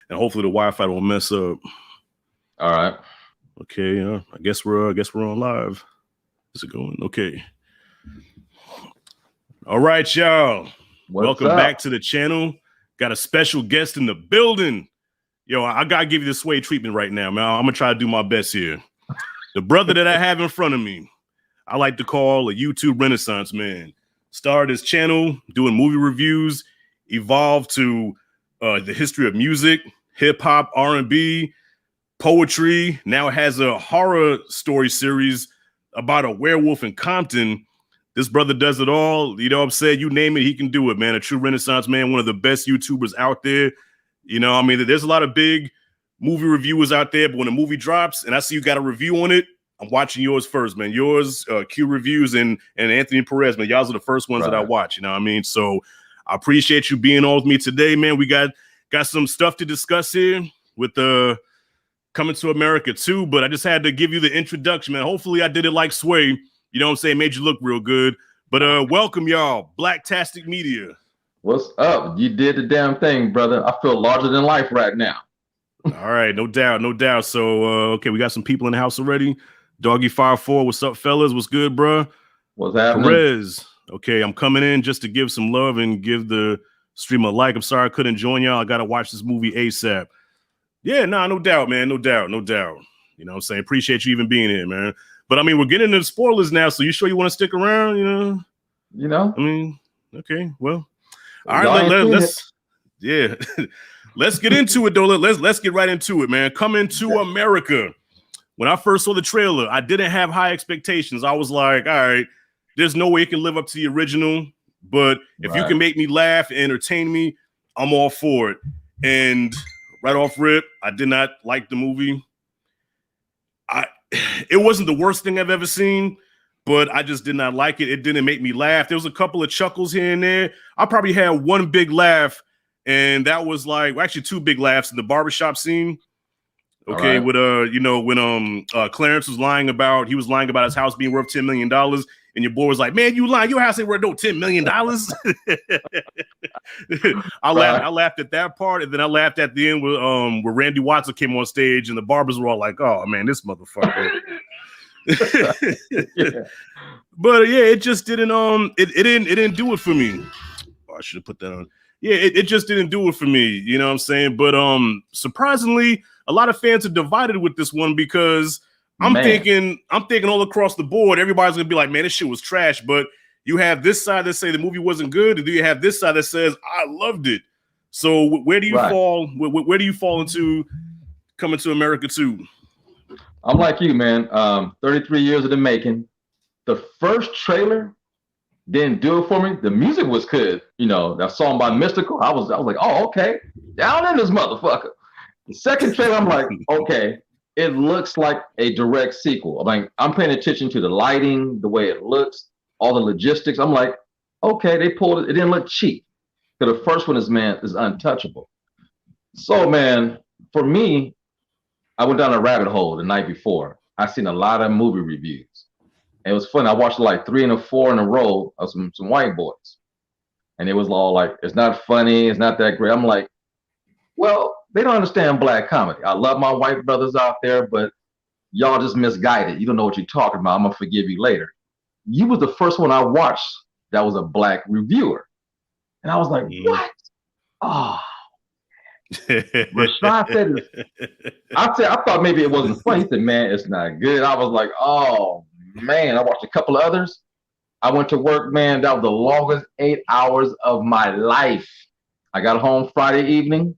and hopefully the Wi-Fi won't mess up. All right. Okay, I guess we're on live. Is it going? Okay. All right, y'all. Welcome back to the channel. Got a special guest in the building. Yo, I gotta give you the Sway treatment right now, man. I'm gonna try to do my best here. The brother that I have in front of me, I like to call a YouTube Renaissance man. Started his channel doing movie reviews, evolved to the history of music, hip hop, R&B, poetry. Now has a horror story series about a werewolf in Compton. This brother does it all. You know what I'm saying? You name it, he can do it, man. A true Renaissance man, one of the best YouTubers out there. You know, I mean, there's a lot of big movie reviewers out there, but when a movie drops and I see you got a review on it, I'm watching yours first, man. Yours, Q Reviews, and Anthony Perez, man. Y'all are the first ones that I watch, you know what I mean? So I appreciate you being on with me today, man. We got some stuff to discuss here with the Coming to America too, but I just had to give you the introduction, man. Hopefully I did it like Sway. You know what I'm saying? Made you look real good. But welcome, y'all. Blacktastic Media. What's up? You did the damn thing, brother. I feel larger than life right now. All right, no doubt, no doubt. So, okay, we got some people in the house already. Doggy Fire 4, what's up, fellas? What's good, bro? What's happening? Perez, okay, I'm coming in just to give some love and give the stream a like. I'm sorry I couldn't join y'all. I got to watch this movie ASAP. Yeah, nah, no doubt, man. No doubt, no doubt. You know what I'm saying? Appreciate you even being here, man. But, I mean, we're getting into the spoilers now, so you sure you want to stick around, you know? I mean, okay, well. All right, let's yeah. Let's get into it, though. Let's get right into it, man. Coming to America. When I first saw the trailer, I didn't have high expectations. I was like, all right, there's no way it can live up to the original. But if you can make me laugh and entertain me, I'm all for it. And right off rip, I did not like the movie. It wasn't the worst thing I've ever seen, but I just did not like it. It didn't make me laugh. There was a couple of chuckles here and there. I probably had one big laugh. And that was like, well, actually 2 big laughs in the barbershop scene. Okay, with you know, when Clarence was lying about his house being worth $10 million, and your boy was like, man, you lying, your house ain't worth no $10 million. I laughed at that part, and then I laughed at the end where Randy Watson came on stage and the barbers were all like, oh man, this motherfucker. But yeah, it just didn't it didn't do it for me. Oh, I should have put that on. Yeah, it just didn't do it for me, you know what I'm saying? But surprisingly, a lot of fans are divided with this one because I'm thinking all across the board, everybody's gonna be like, man, this shit was trash. But you have this side that say the movie wasn't good, and then you have this side that says I loved it. So where do you fall? Where do you fall into Coming to America 2? I'm like you, man. 33 years of the making. The first trailer didn't do it for me. The music was good. You know, that song by Mystical, I was like, oh, okay. Down in this motherfucker. The second trailer, I'm like, okay, it looks like a direct sequel. I'm paying attention to the lighting, the way it looks, all the logistics. I'm like, okay, they pulled it. It didn't look cheap. Because the first one is untouchable. So, man, for me, I went down a rabbit hole the night before. I seen a lot of movie reviews. And it was funny. I watched like 3 and 4 in a row of some white boys. And it was all like, it's not funny. It's not that great. I'm like, well, they don't understand black comedy. I love my white brothers out there, but y'all just misguided. You don't know what you're talking about. I'm going to forgive you later. You was the first one I watched that was a black reviewer. And I was like, what? Oh. Rashad said, I thought maybe it wasn't funny. He said, man, it's not good. I was like, oh, man. I watched a couple of others. I went to work, man. That was the longest 8 hours of my life. I got home Friday evening.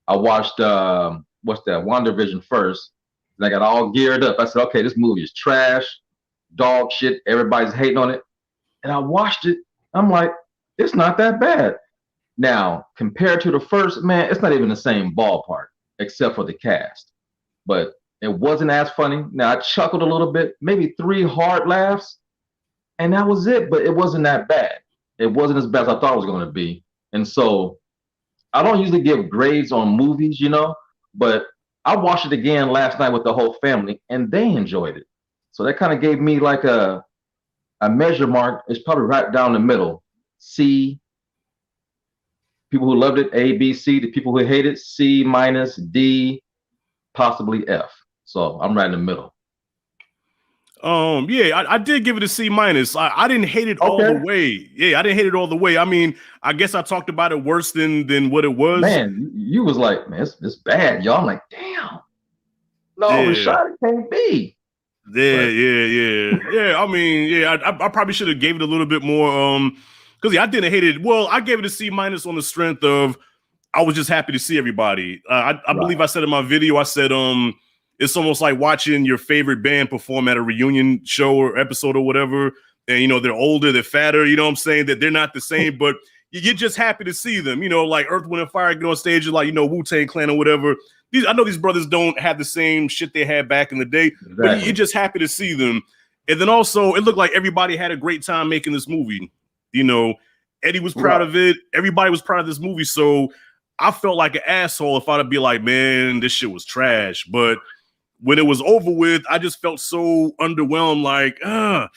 I watched, WandaVision first. And I got all geared up. I said, okay, this movie is trash, dog shit. Everybody's hating on it. And I watched it. I'm like, it's not that bad. Now, compared to the first, man, it's not even the same ballpark, except for the cast. But it wasn't as funny. Now, I chuckled a little bit, maybe 3 hard laughs, and that was it. But it wasn't that bad. It wasn't as bad as I thought it was going to be. And so I don't usually give grades on movies, you know, but I watched it again last night with the whole family, and they enjoyed it. So that kind of gave me like a measure mark. It's probably right down the middle. C, People who loved it, A, B, C. The people who hated, C minus, D, possibly F. So I'm right in the middle. Yeah, I did give it a C minus. I didn't hate it all the way. Yeah, I didn't hate it all the way. I mean, I guess I talked about it worse than what it was. Man, you was like, man, it's bad, y'all. I'm like, damn. No, Rashad, it can't be. Yeah. I mean, yeah, I probably should have gave it a little bit more. Because I didn't hate it. Well, I gave it a C minus on the strength of I was just happy to see everybody. I believe I said in my video, I said it's almost like watching your favorite band perform at a reunion show or episode or whatever. And, you know, they're older, they're fatter, you know what I'm saying? That they're not the same, but you're just happy to see them. You know, like Earth, Wind, and Fire get on stage, like, you know, Wu-Tang Clan or whatever. I know these brothers don't have the same shit they had back in the day, but you're just happy to see them. And then also, it looked like everybody had a great time making this movie. You know, Eddie was proud of it. Everybody was proud of this movie. So I felt like an asshole if I'd be like, man, this shit was trash. But when it was over with, I just felt so underwhelmed, like, I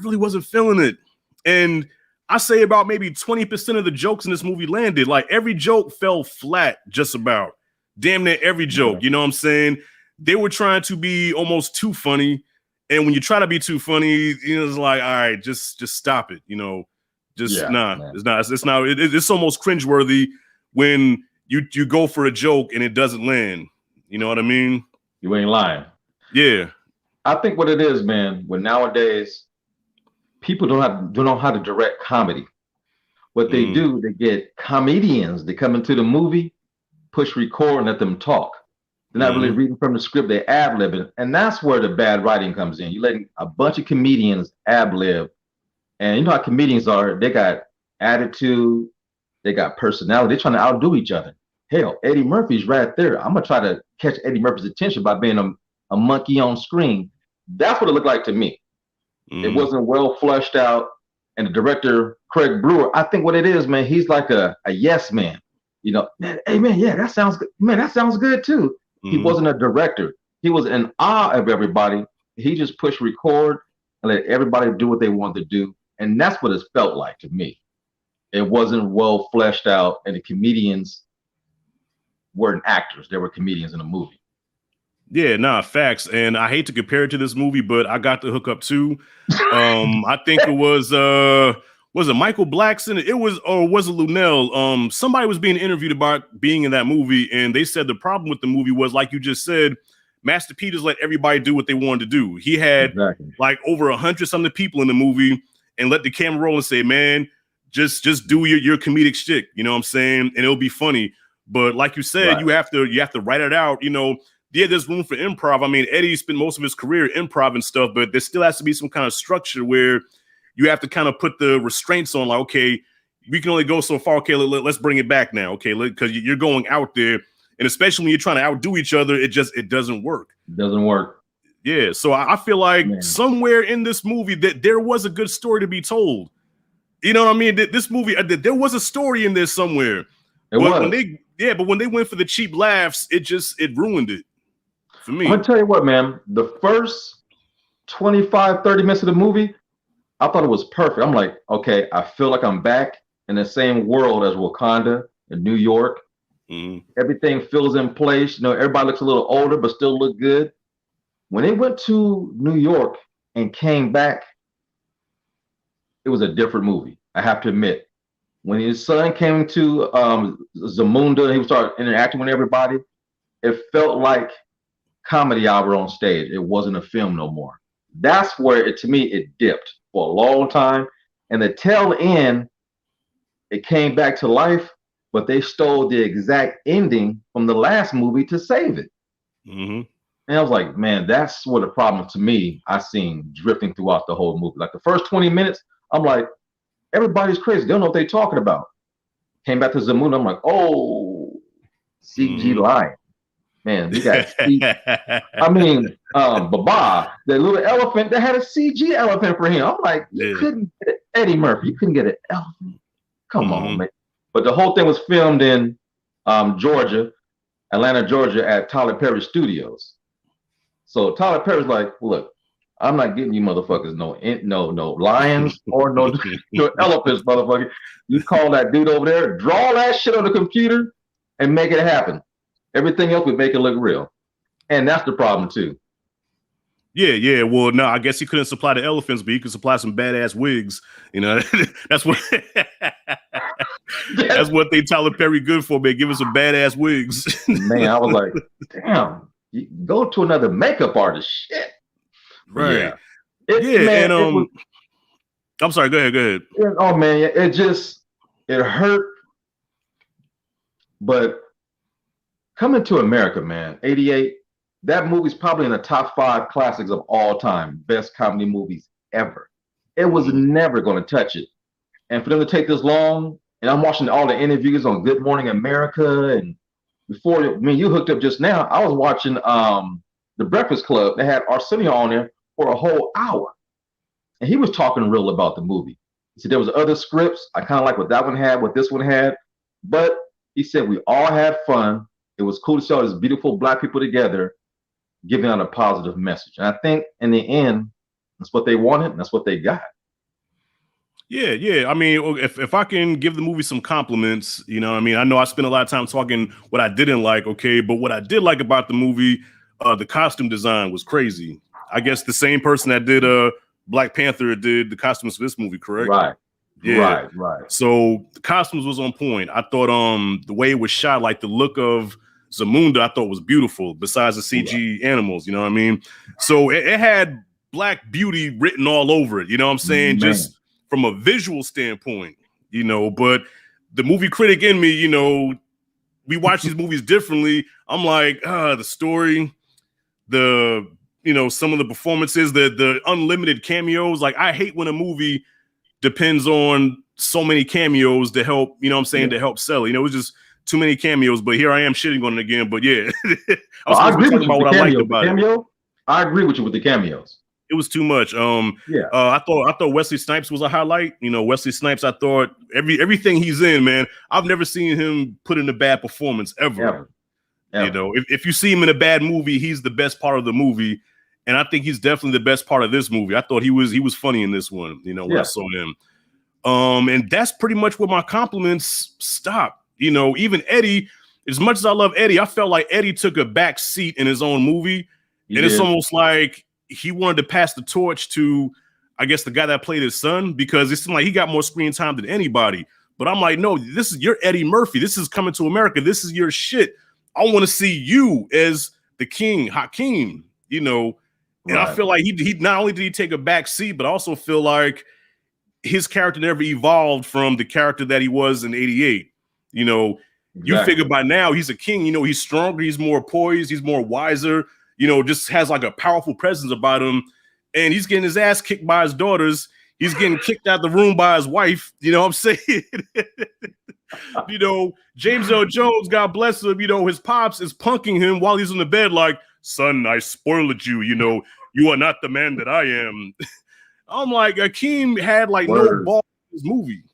really wasn't feeling it. And I say about maybe 20% of the jokes in this movie landed. Like every joke fell flat, just about. Damn near every joke, you know what I'm saying? They were trying to be almost too funny. And when you try to be too funny, you know, it's like, all right, just stop it. You know, it's not. It's almost cringeworthy when you go for a joke and it doesn't land. You know what I mean? You ain't lying. Yeah. I think what it is, man, when nowadays people don't know how to direct comedy. What they do, they get comedians. They come into the movie, push record, and let them talk. They're not really reading from the script. They ad-libbing. And that's where the bad writing comes in. You're letting a bunch of comedians ad-lib. And you know how comedians are. They got attitude. They got personality. They're trying to outdo each other. Hell, Eddie Murphy's right there. I'm going to try to catch Eddie Murphy's attention by being a monkey on screen. That's what it looked like to me. It wasn't well flushed out. And the director, Craig Brewer, I think what it is, man, he's like a yes man. You know, man, hey, man, yeah, that sounds good. Man, that sounds good, too. He wasn't a director. He was in awe of everybody. He just pushed record and let everybody do what they wanted to do. And that's what it felt like to me. It wasn't well fleshed out, and the comedians weren't actors. They were comedians in the movie. Yeah, nah, facts. And I hate to compare it to this movie, but I got the hookup too. I think it was it Michael Blackson? It was, or was it Lunel? Somebody was being interviewed about being in that movie, and they said the problem with the movie was, like you just said, Master P just let everybody do what they wanted to do. He had like over 100-something people in the movie and let the camera roll and say, man, just do your comedic shtick, you know what I'm saying? And it'll be funny. But like you said, you have to write it out, you know. Yeah, there's room for improv. I mean, Eddie spent most of his career improv and stuff, but there still has to be some kind of structure where you have to kind of put the restraints on, like, okay, we can only go so far. Okay, let's bring it back now. Okay, because you're going out there, and especially when you're trying to outdo each other, it doesn't work. It doesn't work. Yeah, so I feel like somewhere in this movie that there was a good story to be told. You know what I mean? This movie, there was a story in there somewhere. But when they went for the cheap laughs, it ruined it for me. I'm gonna tell you what, man. The first 25, 30 minutes of the movie, I thought it was perfect. I'm like, okay, I feel like I'm back in the same world as Wakanda in New York. Everything feels in place. You know, everybody looks a little older, but still look good. When they went to New York and came back, it was a different movie. I have to admit. When his son came to Zamunda, he started interacting with everybody. It felt like Comedy Hour on stage. It wasn't a film no more. That's where to me, it dipped for a long time. And the tail end, it came back to life, but they stole the exact ending from the last movie to save it. And I was like, man, that's what the problem to me I seen drifting throughout the whole movie. Like the first 20 minutes, I'm like, everybody's crazy. They don't know what they're talking about. Came back to Zamunda, I'm like, oh, CG lion. Man, we got Baba, the little elephant, they had a CG elephant for him. I'm like, you couldn't get Eddie Murphy. You couldn't get an elephant. Come on, man. But the whole thing was filmed in Georgia, Atlanta, Georgia, at Tyler Perry Studios. So Tyler Perry's like, look, I'm not getting you motherfuckers no lions or no elephants, motherfucker. You call that dude over there, draw that shit on the computer, and make it happen. Everything else would make it look real, and that's the problem too. Yeah. Well, no, I guess he couldn't supply the elephants, but he could supply some badass wigs. You know, that's what that's what they Tyler Perry good for, man. Give us some badass wigs. Man, I was like, damn, you go to another makeup artist. Shit. Right. Yeah. I'm sorry. Go ahead. Oh man, it hurt. But Coming to America, man, '88. That movie's probably in the top 5 classics of all time, best comedy movies ever. It was never going to touch it. And for them to take this long, and I'm watching all the interviews on Good Morning America, and before you hooked up just now, I was watching The Breakfast Club. They had Arsenio on there for a whole hour. And he was talking real about the movie. He said there was other scripts. I kind of like what that one had, what this one had. But he said we all had fun. It was cool to see all these beautiful Black people together, giving out a positive message. And I think in the end, that's what they wanted, and that's what they got. Yeah. I mean, if I can give the movie some compliments, you know, I mean, I know I spent a lot of time talking what I didn't like, okay, but what I did like about the movie, the costume design was crazy. I guess the same person that did Black Panther did the costumes for this movie, correct? Right. Yeah. Right. So the costumes was on point. I thought the way it was shot, like the look of Zamunda, I thought was beautiful, besides the CG animals, you know what I mean? So it had Black beauty written all over it, you know what I'm saying? Man. Just from a visual standpoint, you know, but the movie critic in me, you know, we watch these movies differently. I'm like, the story, some of the performances, the unlimited cameos. Like, I hate when a movie depends on so many cameos to help, you know what I'm saying, to help sell it. You know, it was just too many cameos, but here I am shitting on it again. But yeah, I agree with you about what I liked about it. I agree with you with the cameos. It was too much. I thought Wesley Snipes was a highlight. You know, Wesley Snipes, I thought everything he's in, man, I've never seen him put in a bad performance ever. You know, if you see him in a bad movie, he's the best part of the movie. And I think he's definitely the best part of this movie. I thought he was funny in this one, you know, when I saw him. And that's pretty much where my compliments stop. You know, even Eddie, as much as I love Eddie, I felt like Eddie took a back seat in his own movie. It's almost like he wanted to pass the torch to, I guess, the guy that played his son, because it seemed like he got more screen time than anybody. But I'm like, no, this is your Eddie Murphy. This is Coming to America. This is your shit. I want to see you as the king, Hakeem, you know. And I feel like he not only did he take a back seat, but I also feel like his character never evolved from the character that he was in '88. You know, you figure by now he's a king, you know, he's stronger, he's more poised, he's more wiser, you know, just has like a powerful presence about him. And he's getting his ass kicked by his daughters. He's getting kicked out the room by his wife. You know what I'm saying? You know, James Earl Jones, God bless him, you know, his pops is punking him while he's in the bed like, son, I spoiled you. You know, you are not the man that I am. I'm like, Hakeem had like no ball in this movie.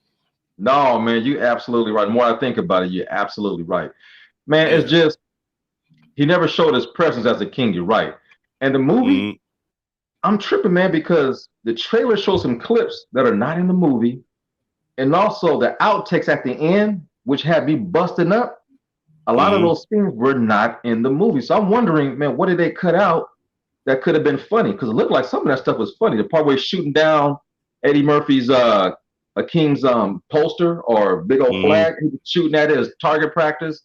No, man, you're absolutely right. The more I think about it, you're absolutely right. Man, it's just, he never showed his presence as a king. You're right. And the movie, I'm tripping, man, because the trailer shows some clips that are not in the movie. And also the outtakes at the end, which had me busting up. A lot of those scenes were not in the movie. So I'm wondering, man, what did they cut out that could have been funny? Because it looked like some of that stuff was funny. The part where he's shooting down Eddie Murphy's King's poster or big old flag, he was shooting at it as target practice.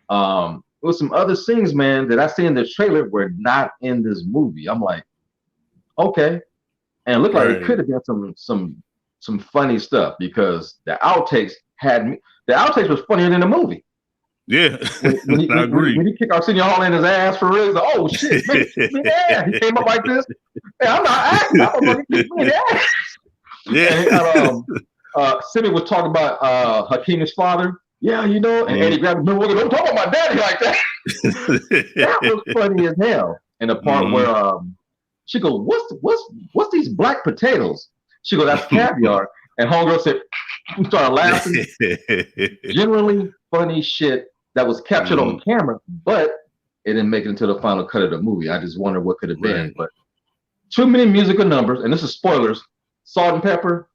There was some other scenes, man, that I see in the trailer were not in this movie. I'm like, okay. And it looked like it could have been some funny stuff, because the outtakes was funnier than the movie. Yeah, I agree. When he kicked Arsenio Hall in his ass for real, like, oh shit, man, he came up like this. Man, I'm not acting. I'm gonna kick me in the ass. Yeah. Simi was talking about Hakeem's father. Yeah, you know, and Eddie grabbed him. Don't talk about my daddy like that. That was funny as hell. And the part where she goes, "What's these black potatoes?" She goes, "That's caviar." And homegirl said, we started laughing. Generally funny shit that was captured on camera, but it didn't make it into the final cut of the movie. I just wonder what could have been. But too many musical numbers, and this is spoilers. Salt and Pepper,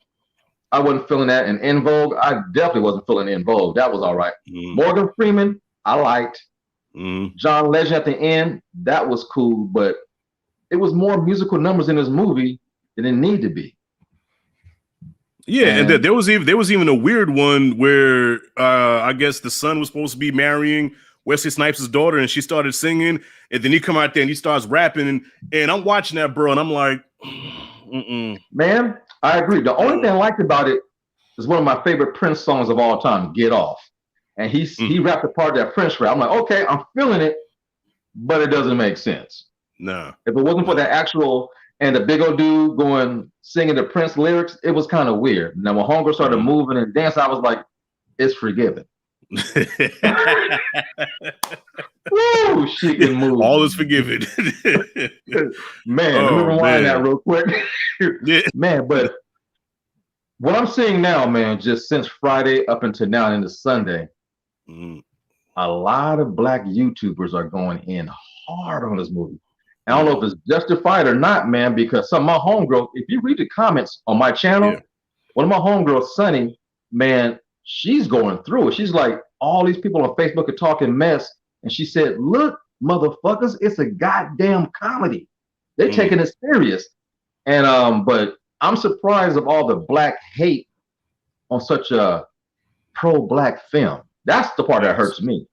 I wasn't feeling that. And En Vogue, I definitely wasn't feeling En Vogue. That was all right. Morgan Freeman, I liked. John Legend at the end, that was cool, but it was more musical numbers in this movie than it needed to be. Yeah, and there was even a weird one where I guess the son was supposed to be marrying Wesley Snipes' daughter, and she started singing, and then he come out there and he starts rapping, and I'm watching that, bro, and I'm like, man, I agree. The only thing I liked about it is one of my favorite Prince songs of all time, "Get Off," and he rapped a part of that Prince rap. I'm like, okay, I'm feeling it, but it doesn't make sense. No, if it wasn't for that actual and the big old dude going singing the Prince lyrics, it was kind of weird. Now when Hunger started moving and dancing, I was like, it's forgiven. Woo, she can move. All is forgiven. Man, let me rewind that real quick. Man, but what I'm seeing now, man, just since Friday up until now into Sunday, a lot of black YouTubers are going in hard on this movie. I don't know if it's justified or not, man, because some of my homegirls, if you read the comments on my channel, one of my homegirls, Sunny, man, she's going through it. She's like, all these people on Facebook are talking mess. And she said, look, motherfuckers, it's a goddamn comedy. They're taking it serious. And but I'm surprised of all the black hate on such a pro-black film. That's the part that hurts me.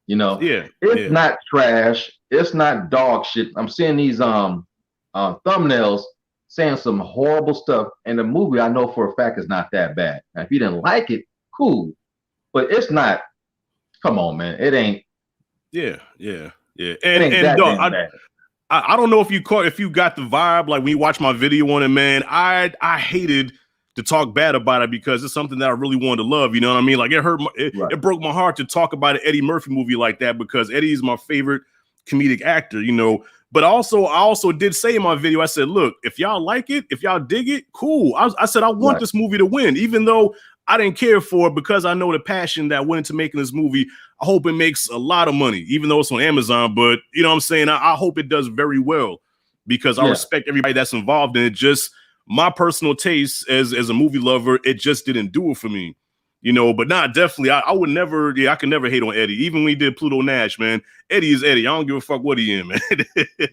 You know, it's not trash. It's not dog shit. I'm seeing these thumbnails saying some horrible stuff, and the movie I know for a fact is not that bad. Now, if you didn't like it, cool, but it's not. Come on, man, it ain't. Yeah. And dog, I don't know if you got the vibe like when you watch my video on it, man. I hated to talk bad about it because it's something that I really wanted to love. You know what I mean? Like it broke my heart to talk about an Eddie Murphy movie like that because Eddie is my favorite comedic actor, you know. But I also did say in my video, I said, look, if y'all like it, if y'all dig it, cool. I said I want this movie to win, even though I didn't care for it because I know the passion that went into making this movie. I hope it makes a lot of money, even though it's on Amazon. But you know what I'm saying? I hope it does very well because I respect everybody that's involved in it. Just my personal taste as a movie lover, it just didn't do it for me, you know. But definitely, I would never, I can never hate on Eddie. Even when he did Pluto Nash, man, Eddie is Eddie. I don't give a fuck what he in, man.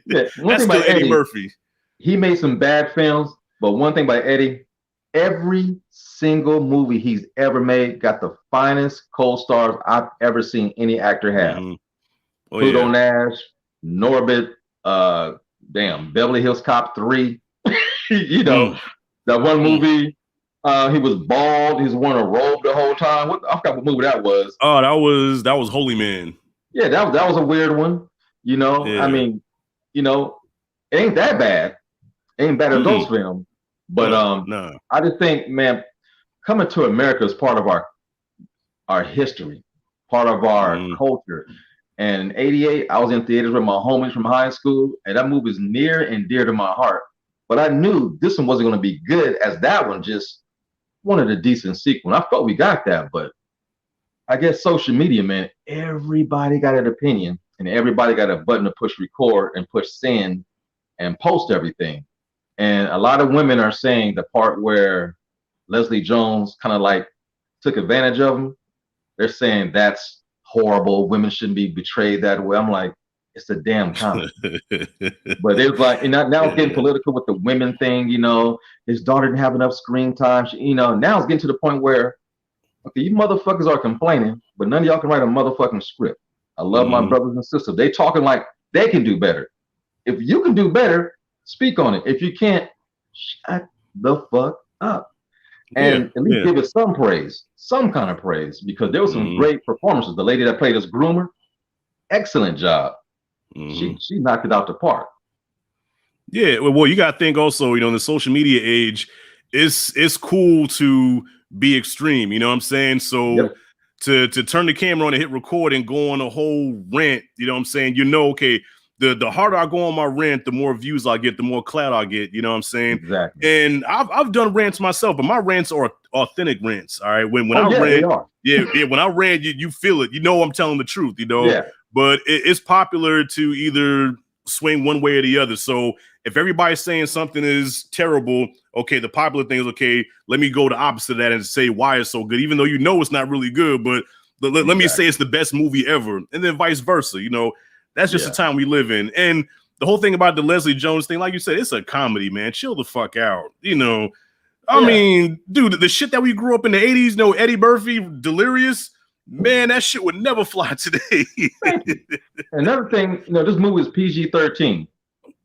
That's still Eddie Murphy. He made some bad films, but one thing about Eddie, every single movie he's ever made got the finest co-stars I've ever seen any actor have. Pluto Nash, Norbit, Beverly Hills Cop 3. You know, that one movie, he was bald, he was wearing a robe the whole time. I forgot what movie that was. Oh, that was Holy Man. Yeah, that was a weird one. You know, I mean, you know, it ain't that bad. It ain't bad as those films. But I just think, man, Coming to America is part of our history, part of our culture. And in '88, I was in theaters with my homies from high school, and that movie is near and dear to my heart. But I knew this one wasn't going to be good as that one just wanted a decent sequel. I thought we got that, but I guess social media, man, everybody got an opinion, and everybody got a button to push record and push send and post everything. And a lot of women are saying the part where Leslie Jones kind of like took advantage of him. They're saying that's horrible. Women shouldn't be betrayed that way. I'm like, it's a damn comedy. But it's like, now it's getting political with the women thing, you know. His daughter didn't have enough screen time. You know, now it's getting to the point where, okay, you motherfuckers are complaining, but none of y'all can write a motherfucking script. I love my brothers and sisters. They talking like they can do better. If you can do better, speak on it. If you can't, shut the fuck up. And at least give it some praise, some kind of praise, because there was some great performances. The lady that played as Groomer, excellent job. She knocked it out the park. Yeah, well, you got to think also, you know, in the social media age, it's cool to be extreme. You know what I'm saying? So to turn the camera on and hit record and go on a whole rant, you know what I'm saying? You know, okay, the harder I go on my rant, the more views I get, the more clout I get. You know what I'm saying? Exactly. And I've done rants myself, but my rants are authentic rants. All right. When I rant, when I rant, you feel it. You know I'm telling the truth. You know. Yeah. But it's popular to either swing one way or the other. So if everybody's saying something is terrible, okay, the popular thing is okay. Let me go the opposite of that and say why it's so good, even though it's not really good. But let me say it's the best movie ever, and then vice versa. That's just the time we live in. And the whole thing about the Leslie Jones thing, like you said, it's a comedy, man. Chill the fuck out. I mean, dude, the shit that we grew up in the 80s, Eddie Murphy, Delirious, man, that shit would never fly today. Another thing, this movie is PG-13.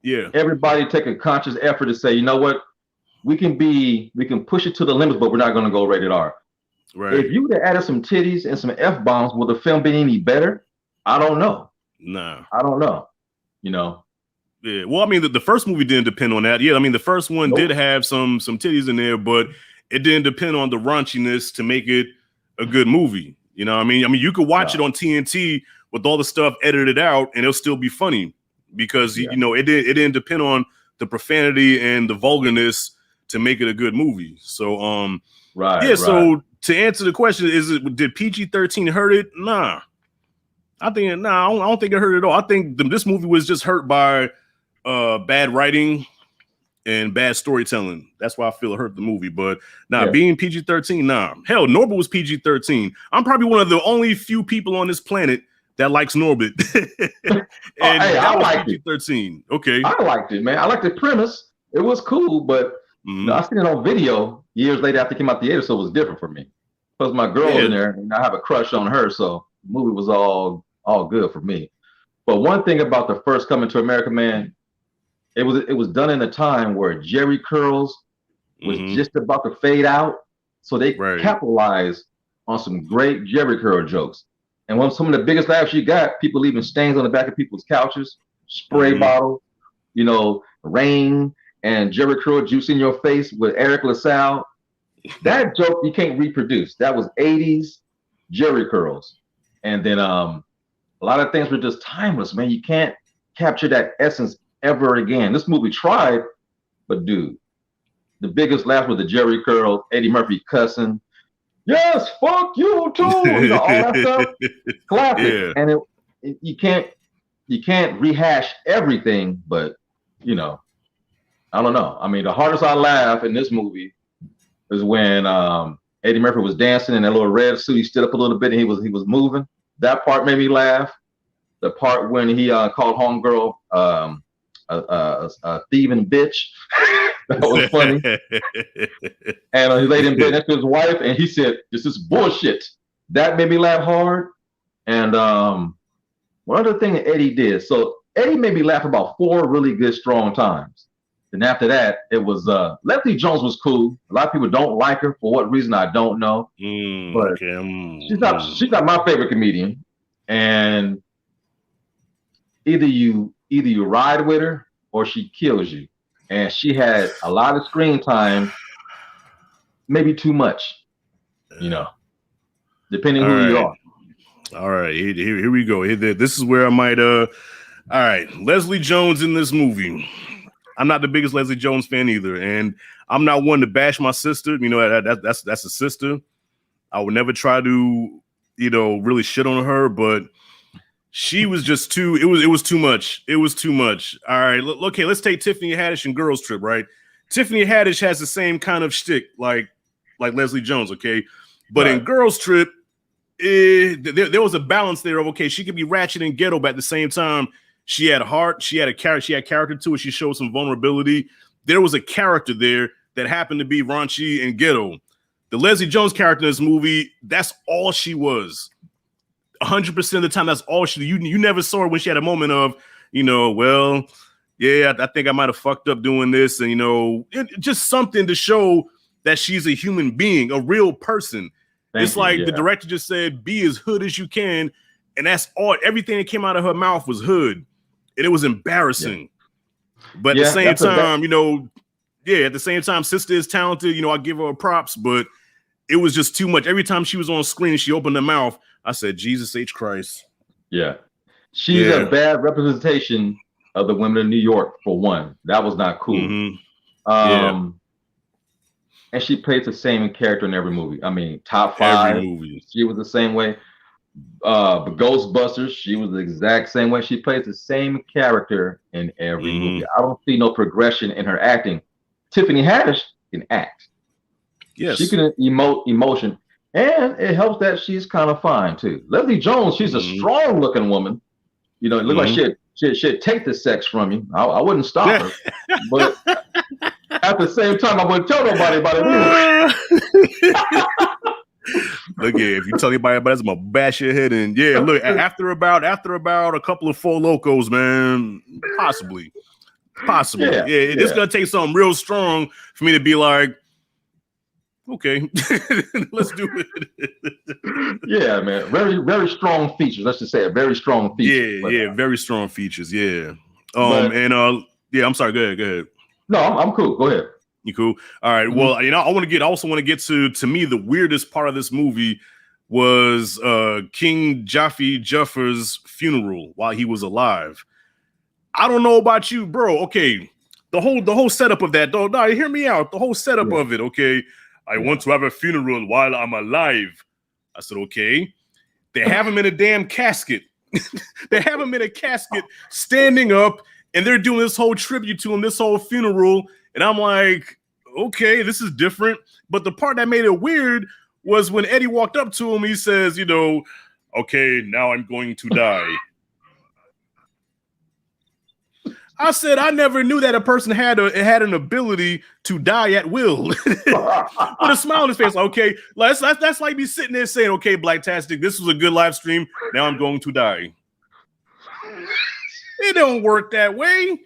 Yeah. Everybody take a conscious effort to say, you know what, we can push it to the limits, but we're not going to go rated R. Right. If you would have added some titties and some F-bombs, would the film be any better? I don't know. Nah. I don't know. Yeah. Well, I mean, the first movie didn't depend on that. Yeah, I mean, the first one did have some titties in there, but it didn't depend on the raunchiness to make it a good movie. You know what I mean? I mean, you could watch it on TNT with all the stuff edited out, and it'll still be funny because it didn't depend on the profanity and the vulgarness to make it a good movie. So, So to answer the question, did PG-13 hurt it? Nah. I don't think it hurt at all. I think this movie was just hurt by bad writing and bad storytelling. That's why I feel it hurt the movie. But being PG-13, nah. Hell, Norbit was PG-13. I'm probably one of the only few people on this planet that likes Norbit. And I liked PG-13. Okay. I liked it, man. I liked the premise. It was cool, but I seen it on video years later after it came out the theater, so it was different for me. Plus my girl in there, and I have a crush on her, so the movie was all good for me. But one thing about the first Coming to America, man, it was done in a time where Jerry curls was just about to fade out, so they capitalized on some great Jerry curl jokes. And one of some of the biggest laughs you got, people leaving stains on the back of people's couches, spray bottle, rain, and Jerry curl juice in your face with Eric LaSalle. That joke you can't reproduce. That was 80s Jerry curls. And then a lot of things were just timeless, man. You can't capture that essence ever again. This movie tried, but dude, the biggest laugh was the Jerry curl, Eddie Murphy cussing. Yes, fuck you too. All that stuff. Classic. Yeah. And you can't rehash everything, but I don't know. I mean, the hardest I laugh in this movie is when Eddie Murphy was dancing in that little red suit. He stood up a little bit and he was moving. That part made me laugh. The part when he called homegirl a thieving bitch. That was funny. And he laid in bed next to his wife and he said, "This is bullshit." That made me laugh hard. And one other thing that Eddie did. So Eddie made me laugh about 4 really good, strong times. And after that, it was Leslie Jones was cool. A lot of people don't like her for what reason I don't know. But she's not my favorite comedian. And either you ride with her or she kills you. And she had a lot of screen time, maybe too much, depending who you are. All right, here we go. This is where I might all right, Leslie Jones in this movie. I'm not the biggest Leslie Jones fan either, and I'm not one to bash my sister. That's a sister. I would never try to, really shit on her, but she was just too. It was too much. It was too much. All right, okay. Let's take Tiffany Haddish and Girls Trip. Right, Tiffany Haddish has the same kind of shtick like Leslie Jones. Okay, but in Girls Trip, there was a balance there of okay, she could be ratchet and ghetto, but at the same time, she had heart. She had character to it. She showed some vulnerability. There was a character there that happened to be raunchy and ghetto. The Leslie Jones character in this movie, that's all she was. 100% of the time, that's all she. You never saw her when she had a moment of, well, yeah, I think I might have fucked up doing this, and just something to show that she's a human being, a real person. The director just said, "Be as hood as you can," and that's all. Everything that came out of her mouth was hood, and it was embarrassing. Yeah. But at the same time, at the same time, sister is talented. I give her props, but it was just too much. Every time she was on screen and she opened her mouth, I said, Jesus H. Christ. Yeah. She's a bad representation of the women of New York, for one. That was not cool. Mm-hmm. And she plays the same character in every movie. I mean, top 5. Every movie. She was the same way. Ghostbusters, she was the exact same way. She plays the same character in every movie. I don't see no progression in her acting. Tiffany Haddish can act. Yes. She can emote emotion. And it helps that she's kind of fine too. Leslie Jones, she's a strong looking woman. You know, it looked like she'd take the sex from you. I wouldn't stop her. But at the same time, I wouldn't tell nobody about it. Look, if you tell anybody about it, I'm gonna bash your head in. Yeah, look, after about a couple of Four Locos, man, possibly. Yeah, it's gonna take something real strong for me to be like, okay, let's do it. Yeah, man, very, very strong features. Let's just say a very strong feature. Yeah, very strong features. Yeah. I'm sorry. Go ahead. No, I'm cool. Go ahead. You cool? All right. Well, I also want to get to me, the weirdest part of this movie was King Jaffe Joffer's funeral while he was alive. I don't know about you, bro. Okay, the whole setup of that, though. No, hear me out. The whole setup of it. Okay, I want to have a funeral while I'm alive. I said, okay. They have him in a damn casket. They have him in a casket, standing up, and they're doing this whole tribute to him, this whole funeral. And I'm like, okay, this is different. But the part that made it weird was when Eddie walked up to him, he says, okay, now I'm going to die. I said, I never knew that a person had an ability to die at will. With a smile on his face. Okay, that's like me sitting there saying, okay, Blacktastic, this was a good live stream. Now I'm going to die. It don't work that way.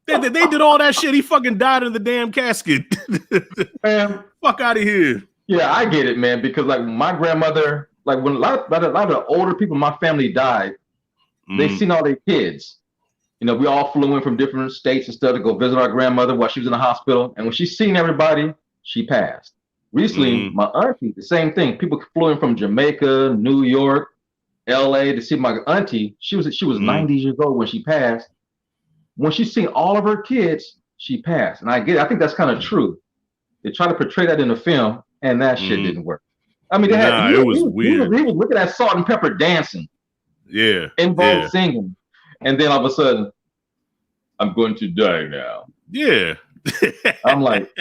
They did all that shit. He fucking died in the damn casket. Man, fuck out of here. Yeah, I get it, man. Because like my grandmother, like when a lot of the older people in my family died, they seen all their kids. We all flew in from different states and stuff to go visit our grandmother while she was in the hospital. And when she seen everybody, she passed. Recently, my auntie, the same thing. People flew in from Jamaica, New York, LA to see my auntie. She was 90 years old when she passed. When she seen all of her kids, she passed. And I get it. I think that's kind of true. They try to portray that in the film, and that shit didn't work. I mean, it was weird. He was looking at Salt and Pepper dancing. Yeah. Involved singing. And then all of a sudden, I'm going to die now. Yeah. I'm like,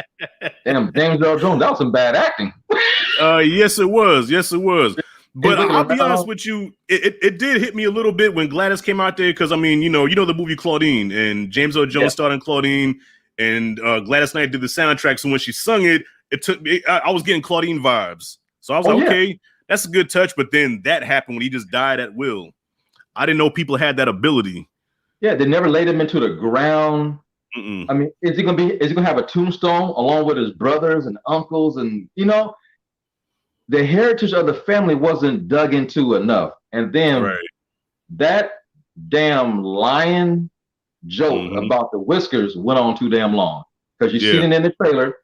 damn, James Earl Jones, that was some bad acting. Yes, it was. But I'll be honest with you, it did hit me a little bit when Gladys came out there because, I mean, you know the movie Claudine, and James Earl Jones starred in Claudine, and Gladys Knight did the soundtrack. So when she sung it, I was getting Claudine vibes. So I was like, okay, that's a good touch. But then that happened when he just died at will. I didn't know people had that ability. Yeah, they never laid him into the ground. I mean, is he gonna have a tombstone along with his brothers and uncles, and the heritage of the family wasn't dug into enough. And then that damn lion joke about the whiskers went on too damn long. Because you see it in the trailer,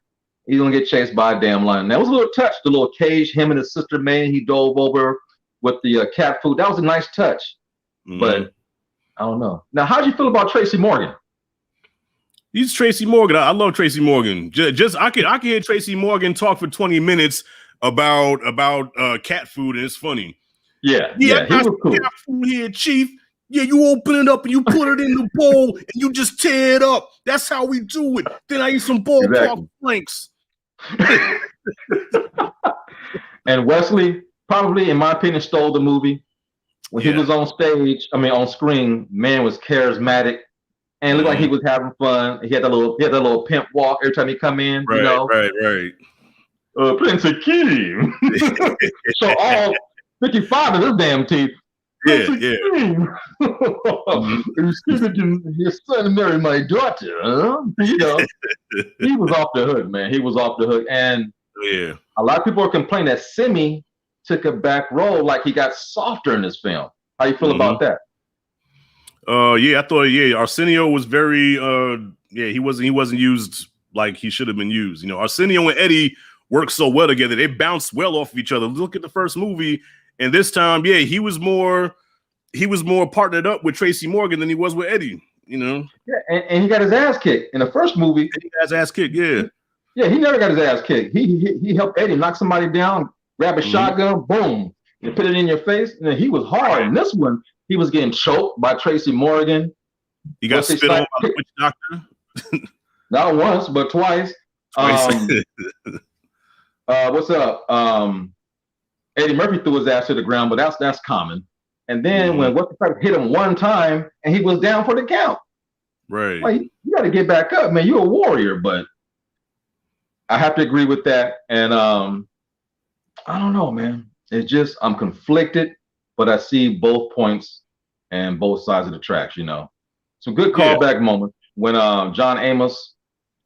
he's gonna get chased by a damn lion. That was a little touch, the little cage him and his sister made. He dove over with the cat food. That was a nice touch. But I don't know. Now, how'd you feel about Tracy Morgan? He's Tracy Morgan. I love Tracy Morgan. I can hear Tracy Morgan talk for 20 minutes about cat food, and it's funny. Yeah, he was cool. Cat food here, Chief. Yeah, you open it up and you put it in the bowl and you just tear it up. That's how we do it. Then I eat some ballpark flanks. And Wesley probably, in my opinion, stole the movie. When he was on screen, man was charismatic and looked like he was having fun. He had that little pimp walk every time he come in. Right. Prince Akeem. So all 55 of his damn teeth. Prince Akeem. His son married my daughter. Huh? He was off the hook, man. He was off the hook. And a lot of people are complaining that Simi took a back role, like he got softer in this film. How you feel about that? I thought Arsenio was very he wasn't used like he should have been used. Arsenio and Eddie worked so well together. They bounced well off of each other. Look at the first movie, and this time, he was more partnered up with Tracy Morgan than he was with Eddie. Yeah, and he got his ass kicked in the first movie. He got his ass kicked. Yeah, he never got his ass kicked. He helped Eddie knock somebody down, grab a shotgun, boom. They put it in your face, and he was hard. And this one, he was getting choked by Tracy Morgan. He got spit on by the witch doctor. Not once, but twice. What's up? Eddie Murphy threw his ass to the ground, but that's common. And then when What the Fuck hit him one time, and he was down for the count. Right. Like, you got to get back up, man. You're a warrior. But I have to agree with that. And I don't know, man. It's just I'm conflicted, but I see both points and both sides of the tracks. You know, some good callback moments when John Amos,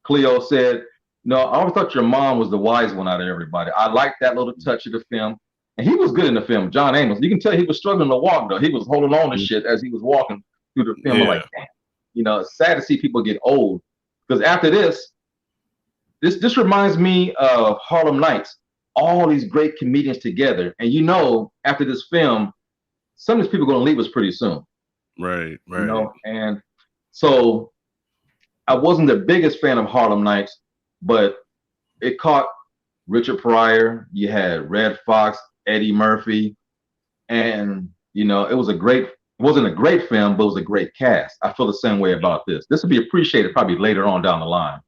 Cleo said, "No, I always thought your mom was the wise one out of everybody." I like that little touch of the film. And he was good in the film, John Amos. You can tell he was struggling to walk, though. He was holding on to shit as he was walking through the film. I'm like, damn. You know, it's sad to see people get old. Because after this reminds me of Harlem Nights. All these great comedians together. And you know, after this film, some of these people are going to leave us pretty soon. Right. You know? And so I wasn't the biggest fan of Harlem Nights, but it caught Richard Pryor. You had Red Fox, Eddie Murphy, and you know, it wasn't a great film, but it was a great cast. I feel the same way about this. This will be appreciated probably later on down the line.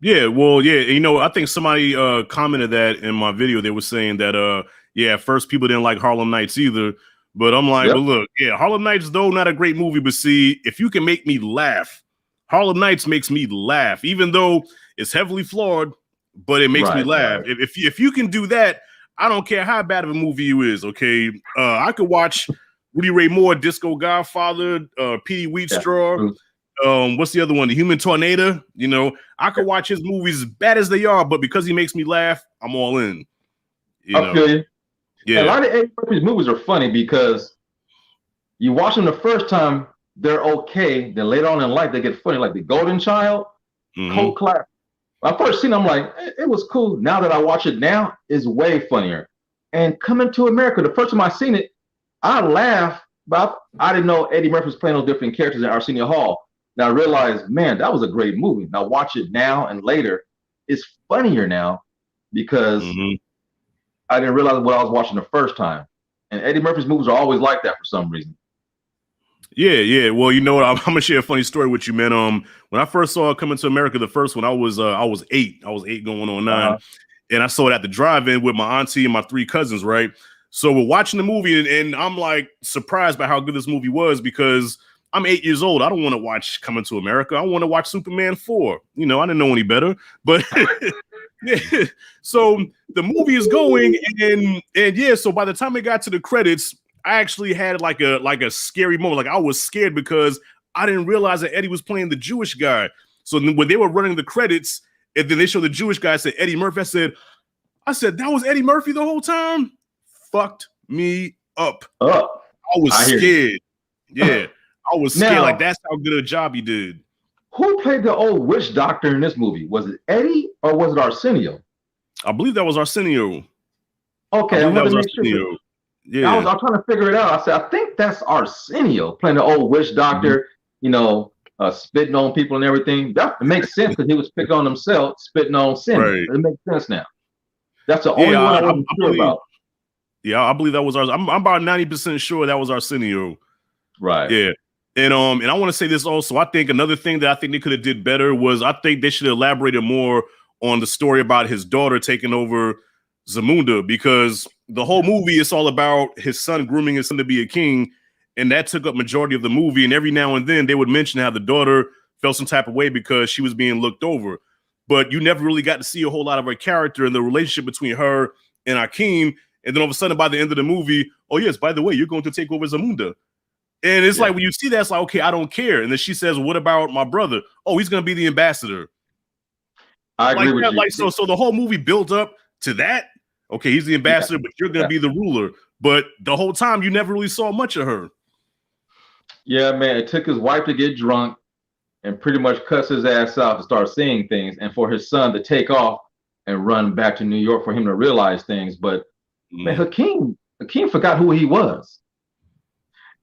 Yeah, well, yeah, you know, I think somebody commented that in my video. They were saying that at first people didn't like Harlem Nights either, but I'm like, well, look, Harlem Nights though not a great movie, but see, if you can make me laugh, Harlem Nights makes me laugh, even though it's heavily flawed, but it makes me laugh. Right. If you can do that, I don't care how bad of a movie you is, okay? I could watch Rudy Ray Moore, Disco Godfather, Petey Wheatstraw. What's the other one? The Human Tornado. You know, I could watch his movies as bad as they are, but because he makes me laugh, I'm all in. I feel you. Yeah. A lot of Eddie Murphy's movies are funny because you watch them the first time, they're okay. Then later on in life, they get funny, like The Golden Child, Cold Clap. When I first seen it, I'm like, it was cool. Now that I watch it now, it's way funnier. And Coming to America, the first time I seen it, I laughed, but I didn't know Eddie Murphy was playing those different characters in Arsenio Hall. Now I realized, man, that was a great movie. Now watch it now and later, it's funnier now because I didn't realize what I was watching the first time. And Eddie Murphy's movies are always like that for some reason. Yeah. Well, you know what? I'm gonna share a funny story with you, man. When I first saw Coming to America, the first one, I was 8. I was 8 going on 9, and I saw it at the drive-in with my auntie and my 3 cousins. Right. So we're watching the movie, and I'm like surprised by how good this movie was because I'm 8 years old. I don't want to watch Coming to America. I want to watch Superman 4. You know, I didn't know any better, but yeah. So the movie is going, and yeah. So by the time it got to the credits, I actually had like a scary moment. Like I was scared because I didn't realize that Eddie was playing the Jewish guy. So when they were running the credits, and then they showed the Jewish guy, I said Eddie Murphy. I said that was Eddie Murphy the whole time. Fucked me up. I was scared. Yeah, I was scared. Now, like that's how good a job he did. Who played the old witch doctor in this movie? Was it Eddie or was it Arsenio? I believe that was Arsenio. Okay, that was Arsenio. Sure. Yeah, I was trying to figure it out. I said, I think that's Arsenio playing the old witch doctor. You know, spitting on people and everything. That makes sense because he was spitting on himself, spitting on sin. Right. It makes sense now. That's the only one I wasn't sure about. Yeah, I believe that was ours. I'm about 90% sure that was Arsenio. Right. Yeah. And I want to say this also. I think another thing that I think they could have did better was I think they should have elaborated more on the story about his daughter taking over Zamunda, because the whole movie is all about his son grooming his son to be a king, and that took up majority of the movie. And every now and then they would mention how the daughter felt some type of way because she was being looked over, but you never really got to see a whole lot of her character and the relationship between her and Akeem. And then all of a sudden, by the end of the movie, oh yes, by the way, you're going to take over Zamunda. And it's like when you see that, it's like, okay, I don't care. And then she says, "What about my brother? Oh, he's going to be the ambassador." I agree with you. Like so the whole movie built up to that. Okay, he's the ambassador, but you're going to be the ruler. But the whole time, you never really saw much of her. Yeah, man, it took his wife to get drunk and pretty much cuss his ass out to start seeing things, and for his son to take off and run back to New York for him to realize things. But man, Hakeem forgot who he was.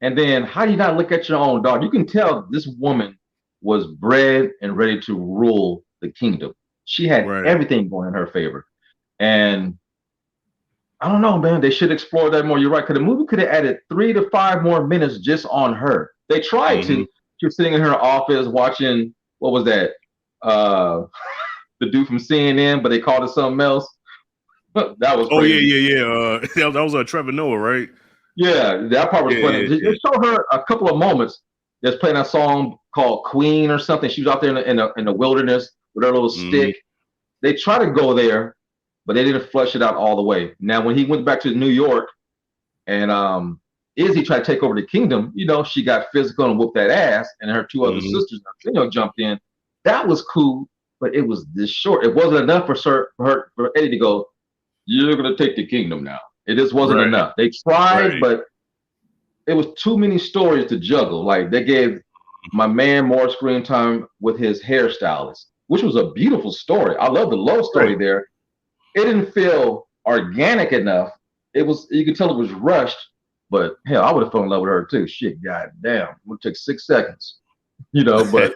And then how do you not look at your own daughter? You can tell this woman was bred and ready to rule the kingdom. She had everything going in her favor. And I don't know, man. They should explore that more. You're right, because the movie could have added 3 to 5 more minutes just on her. They tried to. She was sitting in her office watching, what was that? The dude from CNN, but they called it something else. That was crazy. Yeah. That was Trevor Noah, right? Yeah, that part was funny. They show her a couple of moments. Just playing a song called Queen or something. She was out there in the wilderness with her little stick. They try to go there, but they didn't flush it out all the way. Now, when he went back to New York and Izzy tried to take over the kingdom, she got physical and whooped that ass, and her 2 other sisters, jumped in. That was cool, but it was this short. It wasn't enough for Eddie to go, "You're gonna take the kingdom now." It just wasn't enough. They tried, but it was too many stories to juggle. Like, they gave my man more screen time with his hairstylist, which was a beautiful story. I love the love story there. It didn't feel organic enough. It was, you could tell it was rushed, but hell, I would have fallen in love with her too. Shit, goddamn, it would take 6 seconds, but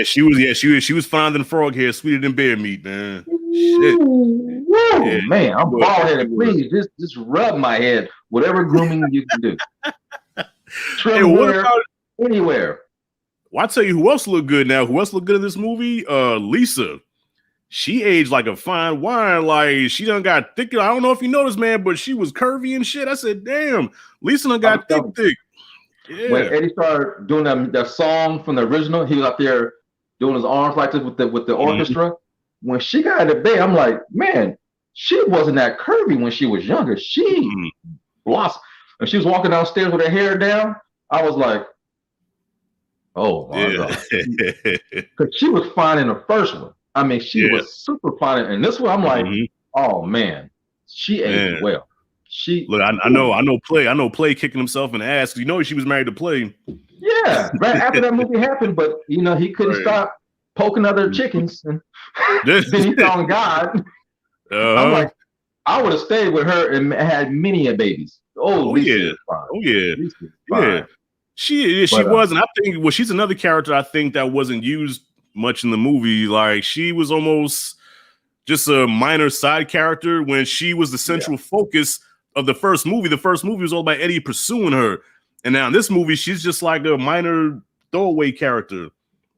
she was finer than frog hair, sweeter than bear meat, man. Shit. Woo, man, I'm bald headed. Please, just rub my head. Whatever grooming you can do. Trim hair anywhere. Well, I tell you who else looked good now. Who else looked good in this movie? Lisa. She aged like a fine wine. Like, she done got thick. I don't know if you noticed, man, but she was curvy and shit. I said, damn, Lisa done got thick. Yeah. When Eddie started doing that song from the original, he was out there doing his arms like this with the orchestra. When she got into bed, I'm like, man, she wasn't that curvy when she was younger. She blossomed. And she was walking downstairs with her hair down. I was like, oh my God. Because she was fine in the first one. I mean, she was super fine. And this one, I'm like, oh man, she aged well. Look, I know Play kicking himself in the ass. You know she was married to Play. Yeah, right after that movie happened, but he couldn't stop poking other chickens, and then he found God. I'm like, I would have stayed with her and had many a babies. Lisa is fine. She was, and I think she's another character I think that wasn't used much in the movie. Like, she was almost just a minor side character when she was the central focus of the first movie. The first movie was all about Eddie pursuing her, and now in this movie she's just like a minor throwaway character.